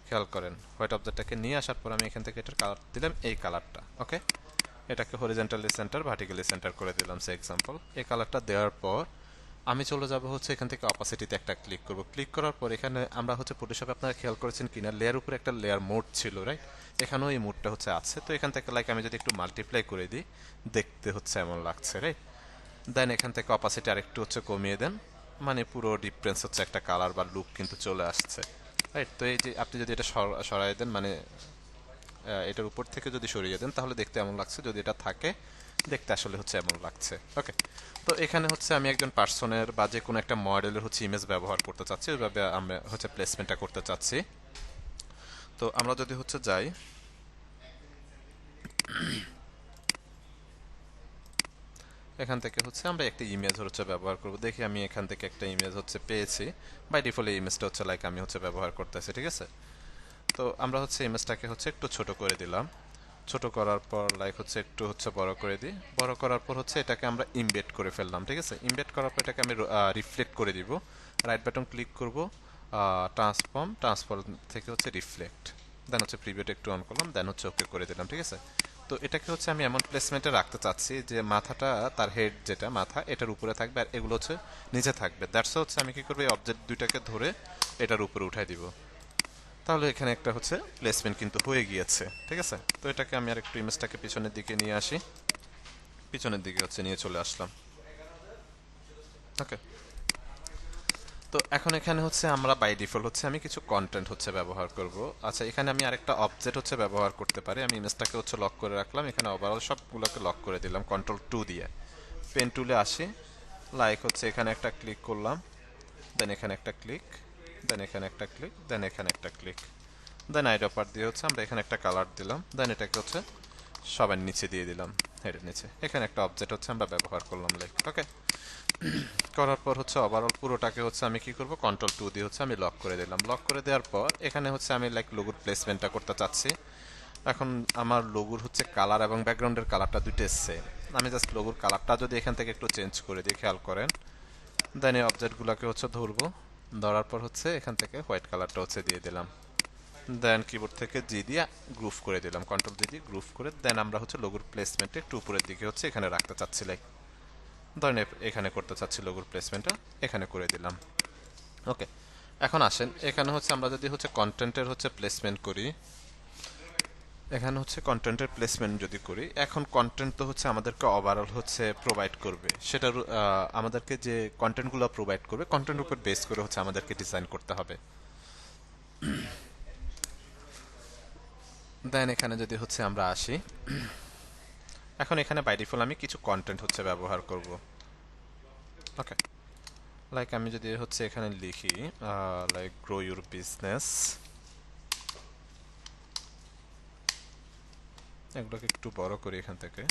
খেয়াল করেন, হোয়াইট অবজেক্টটাকে নিয়ে আসার পর আমি এখান থেকে এটার কালার দিলাম, এই কালারটা। ওকে, এটাকে হরিজন্টালি সেন্টার, ভার্টিক্যালি সেন্টার করে দিলাম, সে এক্সাম্পল। এই কালারটা দেওয়ার পর আমি চলে যাব হচ্ছে এখান থেকে অপাসিটিতে একটা ক্লিক করব। ক্লিক করার পর এখানে আমরা হচ্ছে ফটোশপে আপনারা খেয়াল করেছেন কিনা লেয়ার উপরে একটা লেয়ার মোড ছিল, রাইট? এখানেও এই মোডটা হচ্ছে আছে। তো এখান থেকে লাইক আমি যদি একটু মাল্টিপ্লাই করে দিই, দেখতে হচ্ছে এমন লাগছে, রাইট? দেন এখান থেকে অপাসিটি আরেকটু হচ্ছে কমিয়ে দেন, মানে পুরো ডিফারেন্স হচ্ছে একটা কালার বা লুক কিন্তু চলে আসছে, রাইট? তো এই যে আপনি যদি এটা সরাই দেন, মানে এটার উপর থেকে যদি সরিয়ে দেন তাহলে দেখতে এমন লাগছে, যদি এটা থাকে দেখতে আসলে হচ্ছে এমন লাগছে। ওকে, তো এখানে হচ্ছে আমি একজন পার্সনের বা যে কোনো একটা মডেলের হচ্ছে ইমেজ ব্যবহার করতে চাচ্ছি, ওইভাবে আমরা হচ্ছে প্লেসমেন্টটা করতে চাচ্ছি। তো আমরা যদি হচ্ছে যাই, এখান থেকে হচ্ছে আমরা একটা ইমেজ হচ্ছে ব্যবহার করব। দেখি আমি এখান থেকে একটা ইমেজ হচ্ছে পেয়েছি। বাই ডিফল্ট এই ইমেজটা হচ্ছে লাইক আমি হচ্ছে ব্যবহার করতেছি, ঠিক আছে? তো আমরা হচ্ছে ইমেজটাকে হচ্ছে একটু ছোট করে দিলাম। ছোট করার পর লাইক হচ্ছে একটু হচ্ছে বড় করে দিই। বড় করার পর হচ্ছে এটাকে আমরা ইমবেড করে ফেললাম, ঠিক আছে? ইমবেড করার পর এটাকে আমি রিফ্লেক্ট করে দিব। রাইট বাটন ক্লিক করব, ট্রান্সফর্ম থেকে হচ্ছে রিফ্লেক্ট, দেন হচ্ছে প্রিভিউটা একটু অন করলাম, দেন হচ্ছে ওকে করে দিলাম, ঠিক আছে? তো এটাকে হচ্ছে আমি এমন প্লেসমেন্টে রাখতে চাচ্ছি যে মাথাটা, তার হেড যেটা মাথা, এটার উপরে থাকবে আর এগুলো হচ্ছে নিচে থাকবে। দ্যাটস হচ্ছে আমি কি করবো, এই অবজেক্ট দুইটাকে ধরে এটার উপরে উঠাই দিব। তাহলে এখানে একটা হচ্ছে প্লেসমেন্ট কিন্তু হয়ে গিয়েছে, ঠিক আছে? তো এটাকে আমি আর একটু ইমেজটাকে পিছনের দিকে নিয়ে আসি, পিছনের দিকে হচ্ছে নিয়ে চলে আসলাম। ওকে, তো এখন এখানে হচ্ছে আমরা বাই ডিফল্ট হচ্ছে আমি কিছু কন্টেন্ট হচ্ছে ব্যবহার করব। আচ্ছা, এখানে আমি আরেকটা অবজেক্ট হচ্ছে ব্যবহার করতে পারি। আমি ইমেজটাকে হচ্ছে লক করে রাখলাম, এখানে ওভারঅল সবগুলোকে লক করে দিলাম কন্ট্রোল 2 দিয়ে। পেন টুলে আসি, লাইক হচ্ছে এখানে একটা ক্লিক করলাম, দেন এখানে একটা ক্লিক, দেন এখানে একটা ক্লিক, দেন এখানে একটা ক্লিক, দেন আইড অপার দিয়ে হচ্ছে আমরা এখানে একটা কালার দিলাম, দেন এটাকে হচ্ছে সবার নিচে দিয়ে দিলাম, হেডের নিচে। এখানে একটা অবজেক্ট হচ্ছে আমরা ব্যবহার করলাম, লাইক। ওকে, করার পর হচ্ছে ওভারঅল পুরোটাকে হচ্ছে আমি কি করব, কন্ট্রোল 2 দিয়ে হচ্ছে আমি লক করে দিলাম। লক করে দেওয়ার পর এখানে হচ্ছে আমি লাইক লোগোর প্লেসমেন্টটা করতে চাচ্ছি। এখন আমার লোগোর হচ্ছে কালার এবং ব্যাকগ্রাউন্ডের কালারটা দুইটা সেম। আমি জাস্ট লোগোর কালারটা যদি এখান থেকে একটু চেঞ্জ করে দিই, খেয়াল করেন, দেন এই অবজেক্টগুলোকে হচ্ছে ধরবো, ধরার পর হচ্ছে এখান থেকে হোয়াইট কালারটা হচ্ছে দিয়ে দিলাম, দেন কিবোর্ড থেকে জি দিয়ে গ্রুপ করে দিলাম, কন্ট্রোল দিয়ে গ্রুপ করে, দেন আমরা হচ্ছে লোগোর প্লেসমেন্টে একটু উপরের দিকে হচ্ছে এখানে রাখতে চাচ্ছি, লাইক ধরেন এখানে করতে চাচ্ছি লোগোর প্লেসমেন্টটা, এখানে করে দিলাম। ওকে, এখন আসেন এখানে হচ্ছে আমরা যদি হচ্ছে কন্টেন্টের হচ্ছে প্লেসমেন্ট করি, এখানে হচ্ছে কন্টেন্টের প্লেসমেন্ট যদি করি, এখন কন্টেন্ট তো হচ্ছে আমাদেরকে ওভারঅল হচ্ছে প্রোভাইড করবে, সেটার আমাদেরকে যে কন্টেন্টগুলো প্রোভাইড করবে কন্টেন্ট উপর বেস করে হচ্ছে আমাদেরকে ডিজাইন করতে হবে। দেন এখানে যদি হচ্ছে আমরা আসি, এখন এখানে বাই ডিফল্ট আমি কিছু কন্টেন্ট হচ্ছে ব্যবহার করব। ওকে, লাইক আমি যদি হচ্ছে এখানে লিখি লাইক গ্রো ইউর বিজনেস, এগুলোকে একটু বড় করি এখান থেকে।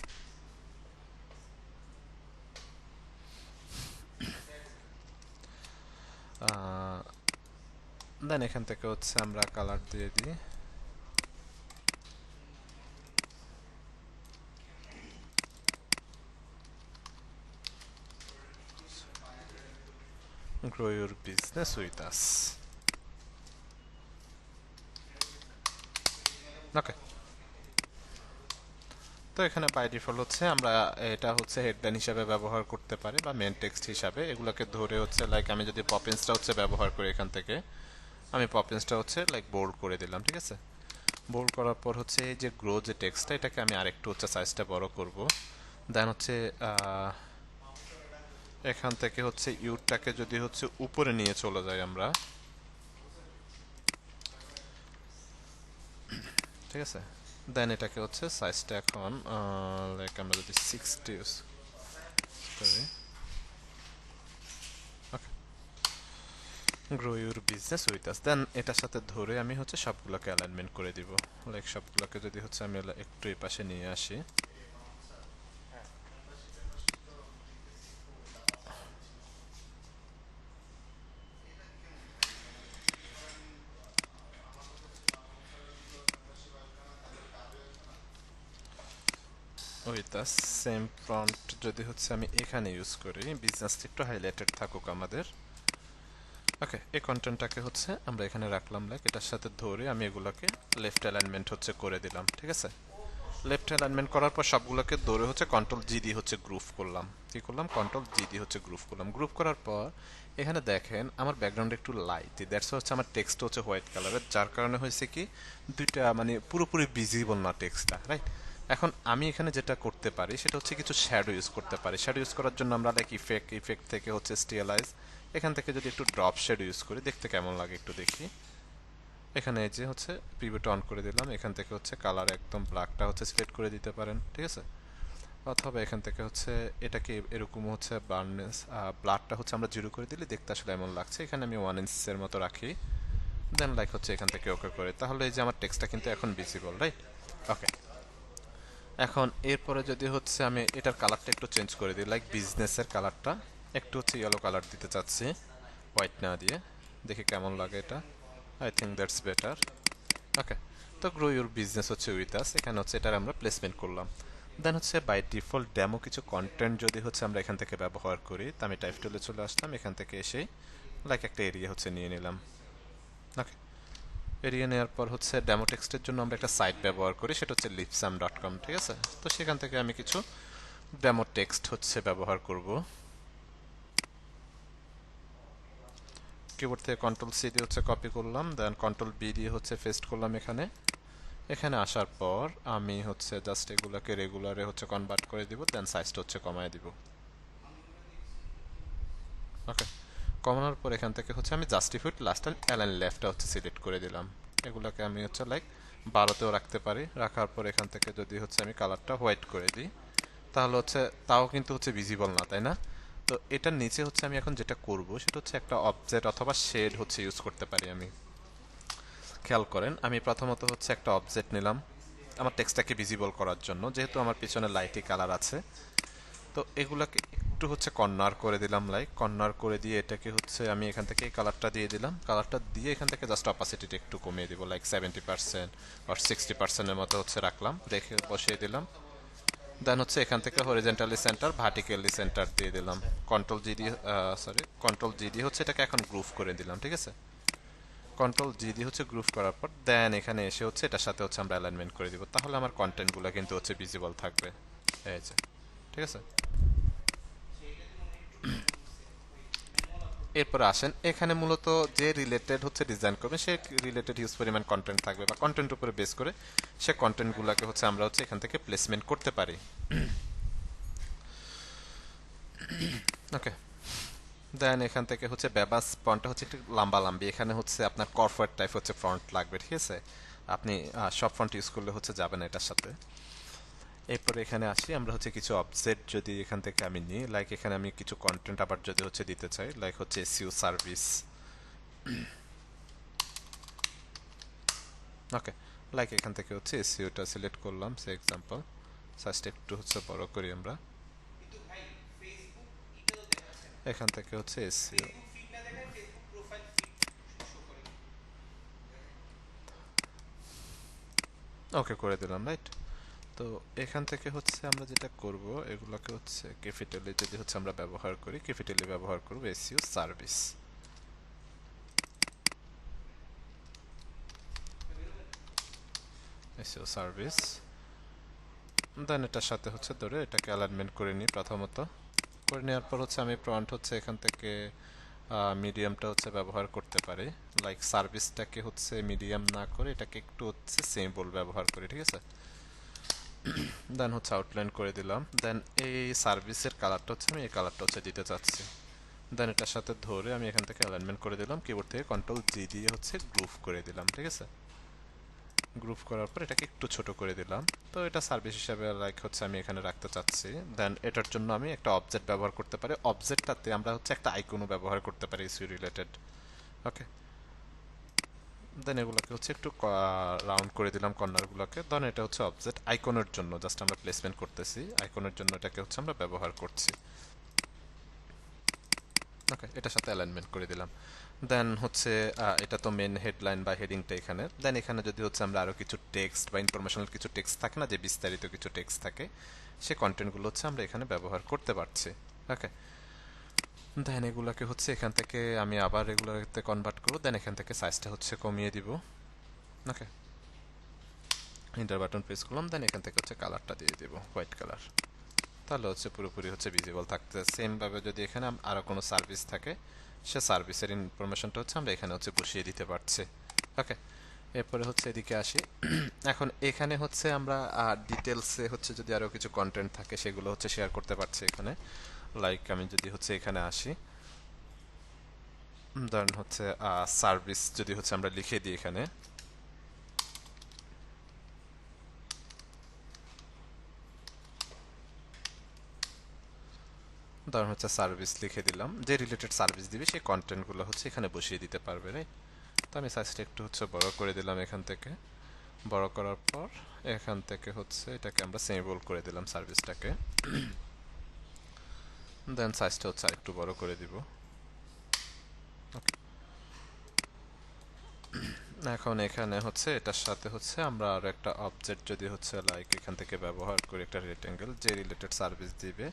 দেন এখান থেকে হচ্ছে আমরা কালার দিয়ে দিই, grow your business with us. Okay, তো এখানে বাই ডিফল্ট হচ্ছে আমরা এটা হচ্ছে হেডলাইন হিসাবে ব্যবহার করতে পারি বা মেন টেক্সট হিসাবে, এগুলোকে ধরে হচ্ছে লাইক আমি যদি পপিন্সটা হচ্ছে ব্যবহার করি, এখান থেকে আমি পপিন্সটা হচ্ছে লাইক বোল্ড করে দিলাম, ঠিক আছে? বোল্ড করার পর হচ্ছে এই যে গ্রো যে টেক্সটটা, এটাকে আমি আরেকটু হচ্ছে সাইজটা বড় করব। দেন হচ্ছে এখান থেকে হচ্ছে ইউটাকে যদি হচ্ছে উপরে নিয়ে চলে যাই আমরা, ঠিক আছে? দেন এটাকে হচ্ছে সাইজটা এখন লাইক আমরা যদি 60 ইউজ করি, okay, grow your business with us, then এটার সাথে ধরে আমি হচ্ছে সবগুলোকে অ্যালাইনমেন্ট করে দিব। লাইক সবগুলোকে যদি হচ্ছে আমি একটু এই পাশে নিয়ে আসি, উইথ আস সেম ফ্রন্ট যদি হচ্ছে আমি এখানে ইউজ করি, বিজনেসটা একটু হাইলাইটেড থাকুক আমাদের। ওকে, এই কন্টেন্টটাকে হচ্ছে আমরা এখানে রাখলাম, লাইক এটার সাথে ধরে আমি এগুলোকে লেফট অ্যালাইনমেন্ট হচ্ছে করে দিলাম, ঠিক আছে? লেফট অ্যালাইনমেন্ট করার পর সবগুলোকে ধরে হচ্ছে কন্ট্রোল জি দিয়ে হচ্ছে গ্রুপ করলাম। কি করলাম? কন্ট্রোল জি দিয়ে হচ্ছে গ্রুপ করলাম। গ্রুপ করার পর এখানে দেখেন আমার ব্যাকগ্রাউন্ড একটু লাইট, দ্যাটস হচ্ছে আমার টেক্সট হচ্ছে হোয়াইট কালারের, যার কারণে হয়েছে কি দুইটা মানে পুরোপুরি ভিজিবল না টেক্সটটা, রাইট? এখন আমি এখানে যেটা করতে পারি সেটা হচ্ছে কিছু শ্যাডো ইউজ করতে পারি। শ্যাডো ইউজ করার জন্য আমরা লাইক ইফেক্ট থেকে হচ্ছে স্টিলাইজ, এখান থেকে যদি একটু ড্রপ শ্যাডো ইউজ করি দেখতে কেমন লাগে একটু দেখি। এখানে এই যে হচ্ছে প্রিভিউটা অন করে দিলাম, এখান থেকে হচ্ছে কালার একদম ব্ল্যাকটা হচ্ছে সিলেক্ট করে দিতে পারেন, ঠিক আছে? অথবা এখান থেকে হচ্ছে এটাকে এরকম হচ্ছে বার্নেস ব্লাডটা হচ্ছে আমরা জিরো করে দিলে দেখতে আসলে এমন লাগছে। এখানে আমি 1 ইঞ্চের মতো রাখি, দেন লাইক হচ্ছে এখান থেকে ওকে করে, তাহলে এই যে আমার টেক্সটটা কিন্তু এখন ভিজিবল, রাইট? ওকে, এখন এরপরে যদি হচ্ছে আমি এটার কালারটা একটু চেঞ্জ করে দিই, লাইক বিজনেসের কালারটা একটু হচ্ছে ইয়েলো কালার দিতে চাচ্ছি, হোয়াইট না দিয়ে। দেখি কেমন লাগে এটা। I think that's better. Okay, তো গ্রো ইউর বিজনেস হচ্ছে উইথ আস, এখানে হচ্ছে এটার আমরা প্লেসমেন্ট করলাম। দেন হচ্ছে বাই ডিফল্ট ডেমো কিছু কন্টেন্ট যদি হচ্ছে আমরা এখান থেকে ব্যবহার করি, তো আমি টাইপ টুলে চলে আসলাম, এখান থেকে এসে লাইক একটা এরিয়া হচ্ছে নিয়ে নিলাম। ওকে, এরিয়া নেওয়ার পর হচ্ছে ডেমো টেক্সটের জন্য আমরা একটা সাইট ব্যবহার করি, সেটা হচ্ছে lipsam.com, ঠিক আছে? তো সেখান থেকে আমি কিছু ডেমো টেক্সট হচ্ছে ব্যবহার করব। কিবোর্ড থেকে কন্ট্রোল সি দিয়ে হচ্ছে কপি করলাম, দেন কন্ট্রোল বি দিয়ে হচ্ছে পেস্ট করলাম এখানে। এখানে আসার পর আমি হচ্ছে জাস্ট এগুলোকে রেগুলারে হচ্ছে কনভার্ট করে দিব, দেন সাইজটা হচ্ছে কমায় দিব। ওকে, কমানোর পর এখান থেকে হচ্ছে আমি জাস্টিফাইড লাস্ট অ্যালাইন লেফটটা হচ্ছে সিলেক্ট করে দিলাম। এগুলোকে আমি হচ্ছে লাইক 12তেও রাখতে পারি। রাখার পর এখান থেকে যদি হচ্ছে আমি কালারটা হোয়াইট করে দিই তাহলে হচ্ছে তাও কিন্তু হচ্ছে ভিজিবল না, তাই না? তো এটার নিচে হচ্ছে আমি এখন যেটা করব সেটা হচ্ছে একটা অবজেক্ট অথবা শেড হচ্ছে ইউজ করতে পারি আমি। খেয়াল করেন, আমি প্রথমত হচ্ছে একটা অবজেক্ট নিলাম আমার টেক্সটটাকে ভিজিবল করার জন্য, যেহেতু আমার পিছনে লাইটি কালার আছে। তো এগুলাকে একটু হচ্ছে কর্নার করে দিলাম, লাইক কর্নার করে দিয়ে এটাকে হচ্ছে আমি এখান থেকে এই কালারটা দিয়ে দিলাম। কালারটা দিয়ে এখান থেকে জাস্ট অপাসিটিটা একটু কমিয়ে দিব, লাইক 70% আর 60%-এর মতো হচ্ছে রাখলাম, রেখে বসিয়ে দিলাম। দেন হচ্ছে এখান থেকে হরিজেন্টালি সেন্টার ভার্টিক্যালি সেন্টার দিয়ে দিলাম। কন্ট্রোল জি দিয়ে হচ্ছে এটাকে এখন গ্রুপ করে দিলাম, ঠিক আছে? কন্ট্রোল জি দিয়ে হচ্ছে গ্রুপ করার পর দেন এখানে এসে হচ্ছে এটার সাথে হচ্ছে আমরা অ্যালাইনমেন্ট করে দিব, তাহলে আমার কন্টেন্টগুলো কিন্তু হচ্ছে ভিজিবল থাকবে, এই যে, ঠিক আছে? এরপরে আসেন, এখানে মূলত যে রিলেটেড হচ্ছে ডিজাইন করবে সে রিলেটেড হিউজ পরিমাণ কন্টেন্ট থাকবে বা কন্টেন্ট উপরে বেস করে সে কন্টেন্টগুলোকে হচ্ছে আমরা হচ্ছে এখান থেকে প্লেসমেন্ট করতে পারি। ওকে, দেন এখান থেকে হচ্ছে বেবাস ফন্টটা হচ্ছে একটু লম্বা লম্বি, এখানে হচ্ছে আপনার কর্পোরেট টাইপ হচ্ছে ফন্ট লাগবে, ঠিক আছে? আপনি সব ফন্ট ইউজ করলে হচ্ছে যাবে না এটার সাথে। এরপরে এখানে আসি, আমরা হচ্ছে কিছু অবজেক্ট যদি এখান থেকে আমি নিই, লাইক এখানে আমি কিছু কন্টেন্ট আবার যদি হচ্ছে দিতে চাই, লাইক হচ্ছে এসইও সার্ভিস। ওকে, লাইক এখান থেকে হচ্ছে এসইওটা সিলেক্ট করলাম, সে এক্সাম্পল সাইজটা একটু হচ্ছে বড় করি আমরা। এখান থেকে হচ্ছে এসইও ওকে করে দিলাম, রাইট? তো এখান থেকে হচ্ছে আমরা যেটা করব এগুলোকে হচ্ছে ক্যাপিটালে যদি হচ্ছে আমরা ব্যবহার করি, ক্যাপিটালে ব্যবহার করব এসইও সার্ভিস। এসইও সার্ভিস, দেন এটার সাথে হচ্ছে ধরে এটাকে অ্যালাইনমেন্ট করে নিই প্রথমত। করে নেওয়ার পর হচ্ছে আমি ফ্রন্ট হচ্ছে এখান থেকে মিডিয়ামটা হচ্ছে ব্যবহার করতে পারি, লাইক সার্ভিসটাকে হচ্ছে মিডিয়াম না করে এটাকে একটু হচ্ছে সিম্বল ব্যবহার করি, ঠিক আছে? দেন হচ্ছে আউটলাইন করে দিলাম, দেন এই সার্ভিসের কালারটা হচ্ছে আমি এই কালারটা হচ্ছে দিতে চাচ্ছি। দেন এটার সাথে ধরে আমি এখান থেকে অ্যালাইনমেন্ট করে দিলাম, কিবোর্ড থেকে কন্ট্রোল জি দিয়ে হচ্ছে গ্রুপ করে দিলাম, ঠিক আছে? গ্রুপ করার পর এটাকে একটু ছোট করে দিলাম। তো এটা সার্ভিস হিসাবে লাইক হচ্ছে আমি এখানে রাখতে চাচ্ছি। দেন এটার জন্য আমি একটা অবজেক্ট ব্যবহার করতে পারি, অবজেক্টটাতে আমরা হচ্ছে একটা আইকনও ব্যবহার করতে পারি ইস্যু রিলেটেড। ওকে, দেন এগুলোকে হচ্ছে একটু রাউন্ড করে দিলাম কর্নারগুলোকে। দেন এটা হচ্ছে অবজেক্ট আইকনের জন্য জাস্ট আমরা প্লেসমেন্ট করতেছি, আইকনের জন্য এটাকে হচ্ছে আমরা ব্যবহার করছি। ওকে, এটার সাথে অ্যালাইনমেন্ট করে দিলাম। দেন হচ্ছে এটা তো মেন হেডলাইন বা হেডিংটা এখানে। দেন এখানে যদি হচ্ছে আমরা আরো কিছু টেক্সট বা ইনফরমেশনাল কিছু টেক্সট থাকে না, যে বিস্তারিত কিছু টেক্সট থাকে, সে কন্টেন্টগুলো হচ্ছে আমরা এখানে ব্যবহার করতে পারছি। ওকে, দেন এগুলোকে হচ্ছে এখান থেকে আমি আবার এগুলোতে কনভার্ট করবো, দেন এখান থেকে সাইজটা হচ্ছে কমিয়ে দিব। ওকে, এন্টার বাটন প্রেস করলাম, দেন এখান থেকে হচ্ছে কালারটা দিয়ে দেবো হোয়াইট কালার। তাহলে হচ্ছে পুরোপুরি হচ্ছে ভিজিবল থাকতে। সেম ভাবে যদি এখানে আরো কোনো সার্ভিস থাকে, সে সার্ভিসের ইনফরমেশনটা হচ্ছে আমরা এখানে হচ্ছে বসিয়ে দিতে পারছি। ওকে, এরপরে হচ্ছে এদিকে আসি। এখন এখানে হচ্ছে আমরা ডিটেলসে হচ্ছে যদি আরো কিছু কন্টেন্ট থাকে সেগুলো হচ্ছে শেয়ার করতে পারছি এখানে। লাইক আমি যদি হচ্ছে এখানে আসি, ধরেন হচ্ছে সার্ভিস যদি হচ্ছে আমরা লিখে দিই এখানে, ধরেন হচ্ছে সার্ভিস লিখে দিলাম, যে রিলেটেড সার্ভিস দিবে সেই কন্টেন্টগুলো হচ্ছে এখানে বসিয়ে দিতে পারবে, রাইট? তো আমি সাইজটা একটু হচ্ছে বড় করে দিলাম এখান থেকে। বড় করার পর এখান থেকে হচ্ছে এটাকে আমরা সেমিবোল্ড করে দিলাম সার্ভিসটাকে। দেন সাইজটা হচ্ছে আরেকটু বড় করে দিব। এখন এখানে হচ্ছে এটার সাথে হচ্ছে আমরা আরো একটা অবজেক্ট যদি হচ্ছে লাইক এখান থেকে ব্যবহার করি, একটা রেক্টেঙ্গেল যে রিলেটেড সার্ভিস দিবে।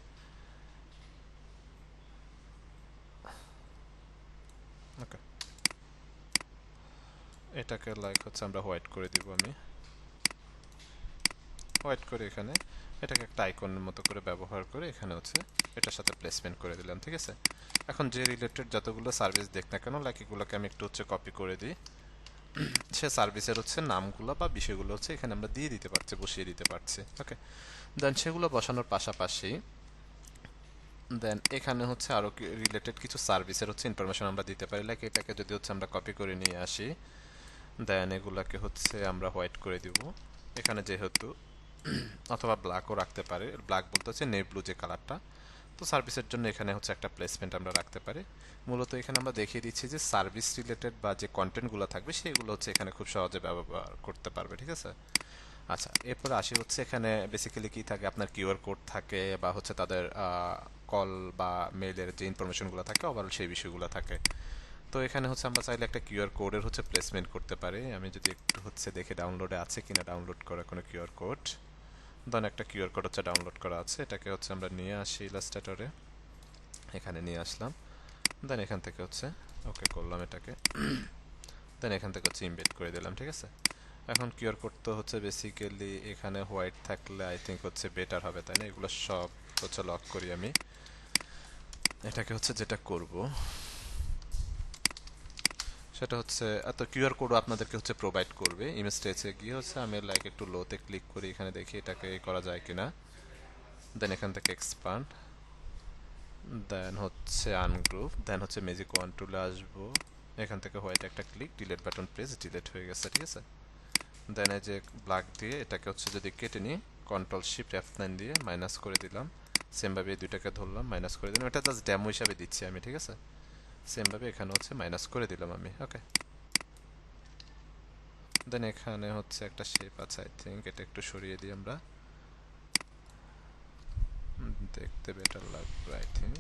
ওকে, এটাকে লাইক হচ্ছে আমরা হোয়াইট করে দিব। আমি হোয়াইট করে এখানে এটাকে একটা আইকনের মতো করে ব্যবহার করে এখানে হচ্ছে এটার সাথে প্লেসমেন্ট করে দিলাম, ঠিক আছে? এখন যে রিলেটেড যতগুলো সার্ভিস দেখ না কেন, লাইক এগুলোকে আমি একটু হচ্ছে কপি করে দিই। সে সার্ভিসের হচ্ছে নামগুলো বা বিষয়গুলো হচ্ছে এখানে আমরা দিয়ে দিতে পারছি, বসিয়ে দিতে পারছি। ওকে, দেন সেগুলো বসানোর পাশাপাশি দেন এখানে হচ্ছে আরো রিলেটেড কিছু সার্ভিসের হচ্ছে ইনফরমেশন আমরা দিতে পারি। লাইক এটাকে যদি হচ্ছে আমরা কপি করে নিয়ে আসি, দেন এগুলাকে হচ্ছে আমরা হোয়াইট করে দিব এখানে যেহেতু, অথবা ব্ল্যাকও রাখতে পারে। ব্ল্যাক বলতে হচ্ছে নেভি ব্লু যে কালারটা। তো সার্ভিসের জন্য এখানে হচ্ছে একটা প্লেসমেন্ট আমরা রাখতে পারি। মূলত এখানে আমরা দেখিয়ে দিচ্ছি যে সার্ভিস রিলেটেড বা যে কন্টেন্টগুলো থাকবে সেগুলো হচ্ছে এখানে খুব সহজে ব্যবহার করতে পারবে, ঠিক আছে? আচ্ছা, এরপরে আসি হচ্ছে এখানে বেসিক্যালি কি থাকে, আপনার কিউআর কোড থাকে বা হচ্ছে তাদের কল বা মেইলের যে ইনফরমেশনগুলো থাকে ওভারঅল সেই বিষয়গুলো থাকে। তো এখানে হচ্ছে আমরা চাইলে একটা কিউআর কোডের হচ্ছে প্লেসমেন্ট করতে পারি। আমি যদি একটু হচ্ছে দেখে ডাউনলোডে আছে কিনা, ডাউনলোড করা কোনো কিউআর কোড, দেন একটা কিউআর কোড হচ্ছে ডাউনলোড করা আছে, এটাকে হচ্ছে আমরা নিয়ে আসি ইলাস্ট্রেটরে, এখানে নিয়ে আসলাম। দেন এখান থেকে হচ্ছে ওকে করলাম এটাকে, দেন এখান থেকে হচ্ছে ইমবেড করে দিলাম, ঠিক আছে? এখন কিউআর কোড তো হচ্ছে বেসিক্যালি এখানে হোয়াইট থাকলে আই থিঙ্ক হচ্ছে বেটার হবে, তাই না? এগুলো সব হচ্ছে লক করি আমি। এটাকে হচ্ছে যেটা করব সেটা হচ্ছে এত কিউআর কোডও আপনাদেরকে হচ্ছে প্রোভাইড করবে ইমেজ স্টেজে গিয়ে। হচ্ছে আমি লাইক একটু লোতে ক্লিক করি, এখানে দেখি এটাকে করা যায় কিনা। দেন এখান থেকে এক্সপান্ড, দেন হচ্ছে আনগ্রুপ, দেন হচ্ছে ম্যাজিক ওয়ান টুলে আসবো, এখান থেকে হোয়াইট একটা click, delete button press, delete হয়ে গেছে, ঠিক আছে? দেন এই যে ব্ল্যাক দিয়ে এটাকে হচ্ছে যদি কেটে নিই, কন্ট্রোল শিফট F9 দিয়ে মাইনাস করে দিলাম। সেমভাবে এই দুইটাকে ধরলাম, মাইনাস করে দিলাম। এটা জাস্ট ডেমো হিসাবে দিচ্ছি আমি, ঠিক আছে? সেমভাবে এখানে হচ্ছে মাইনাস করে দিলাম আমি। ওকে, দেন এখানে হচ্ছে একটা শেপ আছে আই থিঙ্ক, এটা একটু সরিয়ে দিই আমরা, দেখতে বেটার লাগবে আই থিঙ্ক।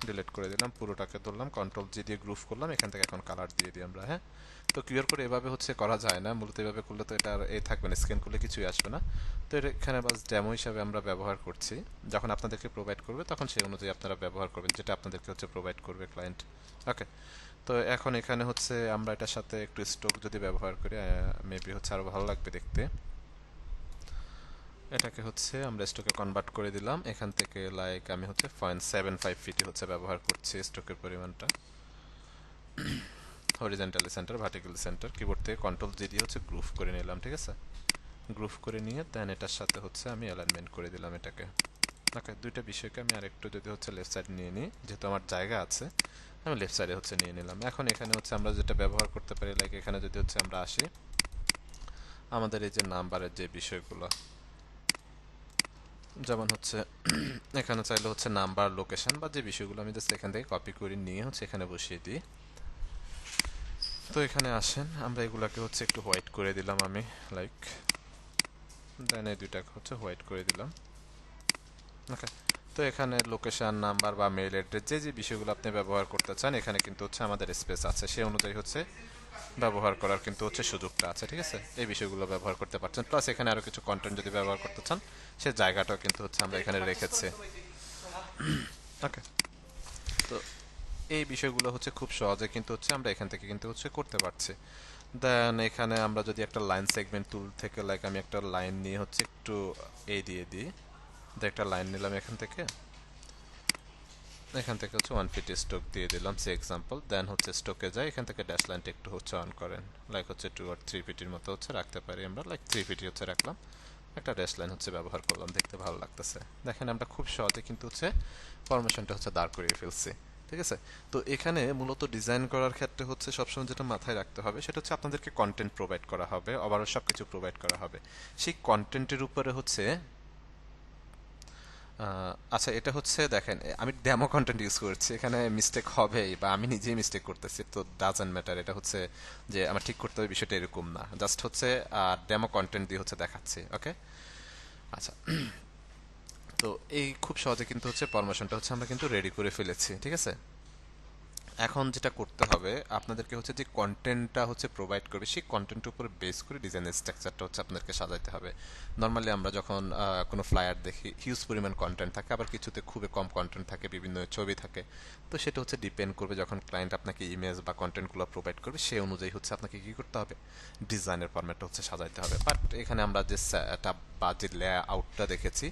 ডিলিট করে দিলাম, পুরোটাকে ধরলাম, কন্ট্রোল জি দিয়ে গ্রুপ করলাম, এখান থেকে এখন কালার দিয়ে দিই আমরা। হ্যাঁ, তো কিউআর কোড এভাবে হচ্ছে করা যায় না, মূলত এভাবে করলে তো এটা আর এ থাকবে না, স্ক্যান করলে কিছুই আসবে না। তো এটা এখানে বাস ডেমো হিসাবে আমরা ব্যবহার করছি, যখন আপনাদেরকে প্রোভাইড করবে তখন সেই অনুযায়ী আপনারা ব্যবহার করবেন, যেটা আপনাদেরকে হচ্ছে প্রোভাইড করবে ক্লায়েন্ট। ওকে, তো এখন এখানে হচ্ছে আমরা এটার সাথে একটু স্টক যদি ব্যবহার করি মেবি হচ্ছে আরো ভালো লাগবে দেখতে। এটাকে হচ্ছে আমরা স্টকে কনভার্ট করে দিলাম, এখান থেকে লাইক আমি হচ্ছে 0.75 ফিটে হচ্ছে ব্যবহার করছি স্টকের পরিমাণটা। Horizontally centre, vertically centre, keyboard থেকে কন্ট্রোল জি দিয়ে হচ্ছে গ্রুপ করে নিলাম, ঠিক আছে? গ্রুপ করে নিয়ে দেন এটার সাথে হচ্ছে আমি অ্যালাইনমেন্ট করে দিলাম এটাকে। ওকে, দুইটা বিষয়কে আমি আরেকটু যদি হচ্ছে লেফট সাইড নিয়ে নিই, যেহেতু আমার জায়গা আছে আমি লেফট সাইডে হচ্ছে নিয়ে নিলাম। এখন এখানে হচ্ছে আমরা যেটা ব্যবহার করতে পারি, লাইক এখানে যদি হচ্ছে আমরা আসি, আমাদের এই যে নাম্বারের যে বিষয়গুলো, যেমন হচ্ছে এখানে চাইলে হচ্ছে নাম্বার, লোকেশন বা যে বিষয়গুলো আমি জাস্ট এখান থেকে কপি করে নিয়ে হচ্ছে এখানে বসিয়ে দিই। তো এখানে আসেন, আমরা এগুলাকে হচ্ছে একটু হোয়াইট করে দিলাম আমি, লাইক দেন এই দুইটাকে হচ্ছে হোয়াইট করে দিলাম। ওকে, তো এখানে লোকেশন, নাম্বার বা মেইল অ্যাড্রেস যে যে বিষয়গুলো আপনি ব্যবহার করতে চান এখানে কিন্তু হচ্ছে আমাদের স্পেস আছে, সেই অনুযায়ী হচ্ছে ব্যবহার করার কিন্তু হচ্ছে সুযোগটা আছে, ঠিক আছে? এই বিষয়গুলো ব্যবহার করতে পারছেন, প্লাস এখানে আরো কিছু কন্টেন্ট যদি ব্যবহার করতে চান সে জায়গাটাও কিন্তু হচ্ছে আমরা এখানে রেখেছি। ওকে, তো এই বিষয়গুলো হচ্ছে খুব সহজে কিন্তু হচ্ছে আমরা এখান থেকে কিন্তু হচ্ছে করতে পারছি। দেন এখানে আমরা যদি একটা লাইন সেগমেন্ট টুল থেকে লাইক আমি একটা লাইন নিয়ে হচ্ছে একটু এই দিয়ে দিই, একটা লাইন নিলাম এখান থেকে হচ্ছে 1 ফিট স্ট্রোক দিয়ে দিলাম সে এক্সাম্পল। দেন হচ্ছে স্ট্রোকে যাই, এখান থেকে ড্যাশ লাইনটা একটু হচ্ছে অন করেন, লাইক হচ্ছে 2 or 3 ফিটের মতো হচ্ছে রাখতে পারি আমরা, লাইক 3 ফিটই হচ্ছে রাখলাম। একটা ড্যাশ লাইন হচ্ছে ব্যবহার করলাম, দেখতে ভালো লাগতেছে। দেখেন আমরা খুব সহজে কিন্তু হচ্ছে ফরমেশনটা হচ্ছে দাঁড় করিয়ে ফেলছি। ঠিক আছে। তো এখানে মূলত ডিজাইন করার ক্ষেত্রে হচ্ছে সবসময় যেটা মাথায় রাখতে হবে সেটা হচ্ছে আপনাদেরকে কন্টেন্ট প্রোভাইড করা হবে, ওভারঅল সব কিছু প্রোভাইড করা হবে। সেই কন্টেন্টের উপরে হচ্ছে আচ্ছা এটা হচ্ছে দেখেন আমি ডেমো কন্টেন্ট ইউজ করছি, এখানে মিস্টেক হবেই বা আমি নিজেই মিস্টেক করতেছি, তো ডাজন্ট ম্যাটার। এটা হচ্ছে যে আমার ঠিক করতে হবে বিষয়টা এরকম না, জাস্ট হচ্ছে ডেমো কন্টেন্ট দিয়ে হচ্ছে দেখাচ্ছি। ওকে। আচ্ছা, তো এই খুব সহজে কিন্তু হচ্ছে ফরমেশনটা হচ্ছে আমরা কিন্তু রেডি করে ফেলেছি। ঠিক আছে। এখন যেটা করতে হবে আপনাদেরকে হচ্ছে যে কন্টেন্টটা হচ্ছে প্রোভাইড করবে সেই কন্টেন্টের উপর বেস করে ডিজাইনের স্ট্রাকচারটা হচ্ছে আপনাদেরকে সাজাইতে হবে। নর্মালি আমরা যখন কোনো ফ্লায়ার দেখি হিউজ পরিমাণ কন্টেন্ট থাকে, আবার কিছুতে খুবই কম কন্টেন্ট থাকে, বিভিন্ন ছবি থাকে। তো সেটা হচ্ছে ডিপেন্ড করবে যখন ক্লায়েন্ট আপনাকে ইমেজ বা কন্টেন্টগুলো প্রোভাইড করবে সেই অনুযায়ী হচ্ছে আপনাকে কি করতে হবে, ডিজাইনের ফরম্যাটটা হচ্ছে সাজাইতে হবে। বাট এখানে আমরা যে সেট আপ বা যে লেআউটটা দেখেছি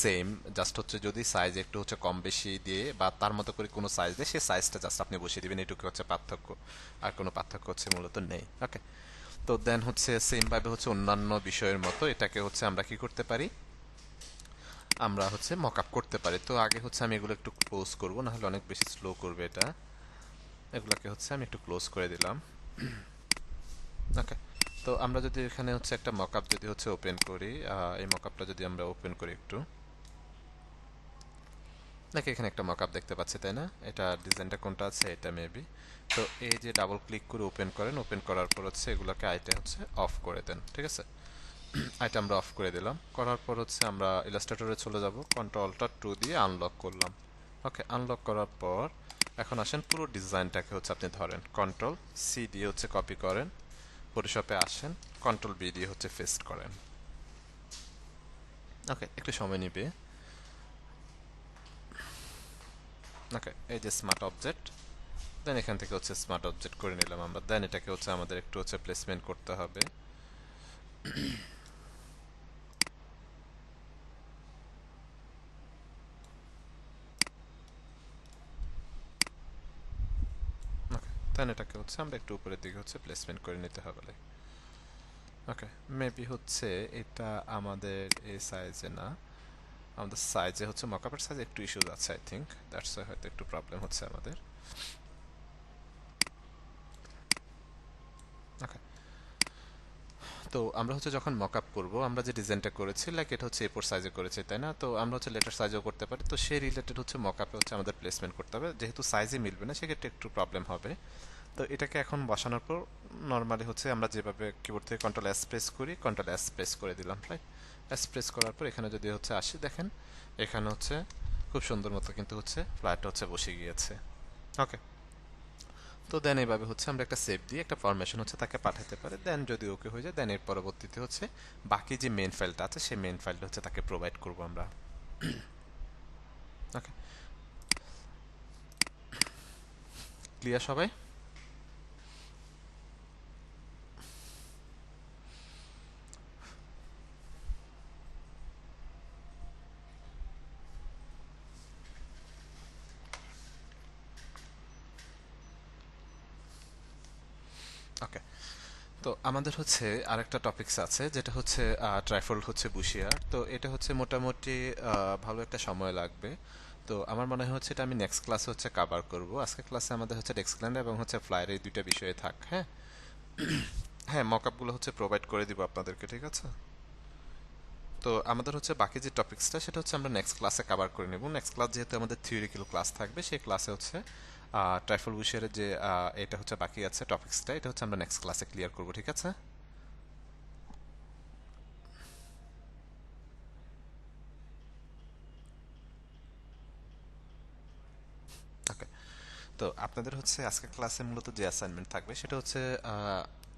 সেম, জাস্ট হচ্ছে যদি সাইজ একটু হচ্ছে কম বেশি দিয়ে বা তার মতো করে কোনো সাইজ দিয়ে সেই সাইজটা জাস্ট আপনি বসিয়ে দিবেন, এটুকু হচ্ছে পার্থক্য। আর কোনো পার্থক্য হচ্ছে মূলত নেই। ওকে। তো দেন হচ্ছে সেম ভাবে হচ্ছে অন্যান্য বিষয়ের মতো এটাকে হচ্ছে আমরা কি করতে পারি, আমরা হচ্ছে মক আপ করতে পারি। তো আগে হচ্ছে আমি এগুলো একটু ক্লোজ করব, না হলে অনেক বেশি স্লো করবে এটা। এগুলোকে হচ্ছে আমি একটু ক্লোজ করে দিলাম। ওকে। তো আমরা যদি এখানে হচ্ছে একটা মক আপ যদি হচ্ছে ওপেন করি, এই মক আপটা যদি আমরা ওপেন করি একটু, দেখে এখানে একটা মকআপ দেখতে পাচ্ছি তাই না, এটা ডিজাইনটা কোনটা আছে এটা মেবি। তো এই যে ডাবল ক্লিক করে ওপেন করেন, ওপেন করার পর হচ্ছে এগুলোকে আইটা হচ্ছে অফ করে দেন। ঠিক আছে। আইটা আমরা অফ করে দিলাম, করার পর হচ্ছে আমরা ইলাস্ট্রেটরে চলে যাব, কন্ট্রোল-2 দিয়ে আনলক করলাম। ওকে, আনলক করার পর এখন আসেন পুরো ডিজাইনটাকে হচ্ছে আপনি ধরেন কন্ট্রোল-C দিয়ে হচ্ছে কপি করেন, ফটোশপে আসেন, কন্ট্রোল-V দিয়ে হচ্ছে পেস্ট করেন। ওকে, একটু সময় নিবে। ওকে, এই যে স্মার্ট অবজেক্ট, দেন এখান থেকে হচ্ছে স্মার্ট অবজেক্ট করে নিলাম আমরা। দেন এটাকে হচ্ছে আমাদের একটু হচ্ছে প্লেসমেন্ট করতে হবে। ওকে, দেন এটাকে হচ্ছে আমরা একটু উপরের দিকে হচ্ছে প্লেসমেন্ট করে নিতে হবে। ওকে, মেবি হচ্ছে এটা আমাদের এই সাইজে না, আমাদের সাইজে হচ্ছে মকআপের সাইজে একটু ইস্যুজ আছে, আই থিঙ্ক দ্যাটস ওয়াই হয়তো একটু প্রবলেম হচ্ছে আমাদের। ওকে, তো আমরা হচ্ছে যখন মকআপ করব আমরা যে ডিজাইনটা করেছি লাইক এটা হচ্ছে এ4 সাইজে করেছি তাই না, তো আমরা হচ্ছে লেটার সাইজেও করতে পারি। তো সেই রিলেটেড হচ্ছে মকআপে হচ্ছে আমাদের প্লেসমেন্ট করতে হবে, যেহেতু সাইজে মিলবে না সেক্ষেত্রে একটু প্রবলেম হবে। তো এটাকে এখন বসানোর পর নর্মালি হচ্ছে আমরা যেভাবে কিবোর্ড থেকে কন্ট্রোল-S প্রেস করি, কন্ট্রোল-S প্রেস করে দিলাম, রাইট। S প্রেস করার পর এখানে যদি হচ্ছে আসি, দেখেন এখানে হচ্ছে খুব সুন্দর মতো কিন্তু হচ্ছে ফ্ল্যাটটা হচ্ছে বসে গিয়েছে। ওকে। তো দেন এইভাবে হচ্ছে আমরা একটা সেভ দিয়ে একটা ফরমেশন হচ্ছে তাকে পাঠাতে পারি। দেন যদি ওকে হয়ে যায় দেন এর পরবর্তীতে হচ্ছে বাকি যে মেন ফাইলটা আছে সেই মেন ফাইলটা হচ্ছে তাকে প্রোভাইড করব আমরা। ওকে, ক্লিয়ার সবাই? ওকে, তো আমাদের হচ্ছে আরেকটা টপিকস আছে যেটা হচ্ছে ট্রাইফল হচ্ছে বুশিয়ার। তো এটা হচ্ছে মোটামুটি ভালো একটা সময় লাগবে। তো আমার মনে হচ্ছে এটা আমি নেক্সট ক্লাসে হচ্ছে কভার করব। আজকে ক্লাসে আমাদের হচ্ছে ডেস্কল্যান্ড এবং হচ্ছে ফ্লায়ার এই দুইটা বিষয়ে থাক। হ্যাঁ, হ্যাঁ, মকআপগুলো হচ্ছে প্রোভাইড করে দিব আপনাদেরকে। ঠিক আছে। তো আমাদের হচ্ছে বাকি যে টপিকসটা সেটা হচ্ছে আমরা নেক্সট ক্লাসে কভার করে নেব। নেক্সট ক্লাস যেহেতু আমাদের থিওরিক্যাল ক্লাস থাকবে সেই ক্লাসে হচ্ছে ট্রাইফল বুশিয়ারের যে এটা হচ্ছে বাকি আছে টপিকসটা, এটা হচ্ছে আমরা নেক্সট ক্লাসে ক্লিয়ার করব। ঠিক আছে। ওকে, তো আপনাদের হচ্ছে আজকে ক্লাসে মূলত যে অ্যাসাইনমেন্ট থাকবে সেটা হচ্ছে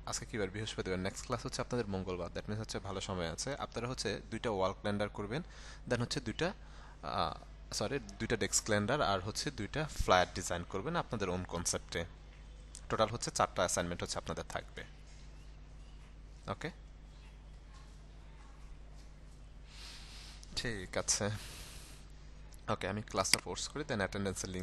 আজকে কি বার, বৃহস্পতিবার। নেক্সট ক্লাস হচ্ছে আপনাদের মঙ্গলবার, দ্যাট মিনস হচ্ছে ভালো সময় আছে। আপনারা হচ্ছে দুইটা ওয়াল ক্যালেন্ডার করবেন, দেন হচ্ছে দুইটা ডেস্ক ক্যালেন্ডার আর হচ্ছে দুইটা ফ্লায়ার ডিজাইন করবেন আপনাদের ওন কনসেপ্টে। টোটাল হচ্ছে 4টা অ্যাসাইনমেন্ট হচ্ছে আপনাদের থাকবে। ওকে, ঠিক আছে। ওকে, আমি ক্লাসটা পোস্ট করি, দেন অ্যাটেন্ডেন্সের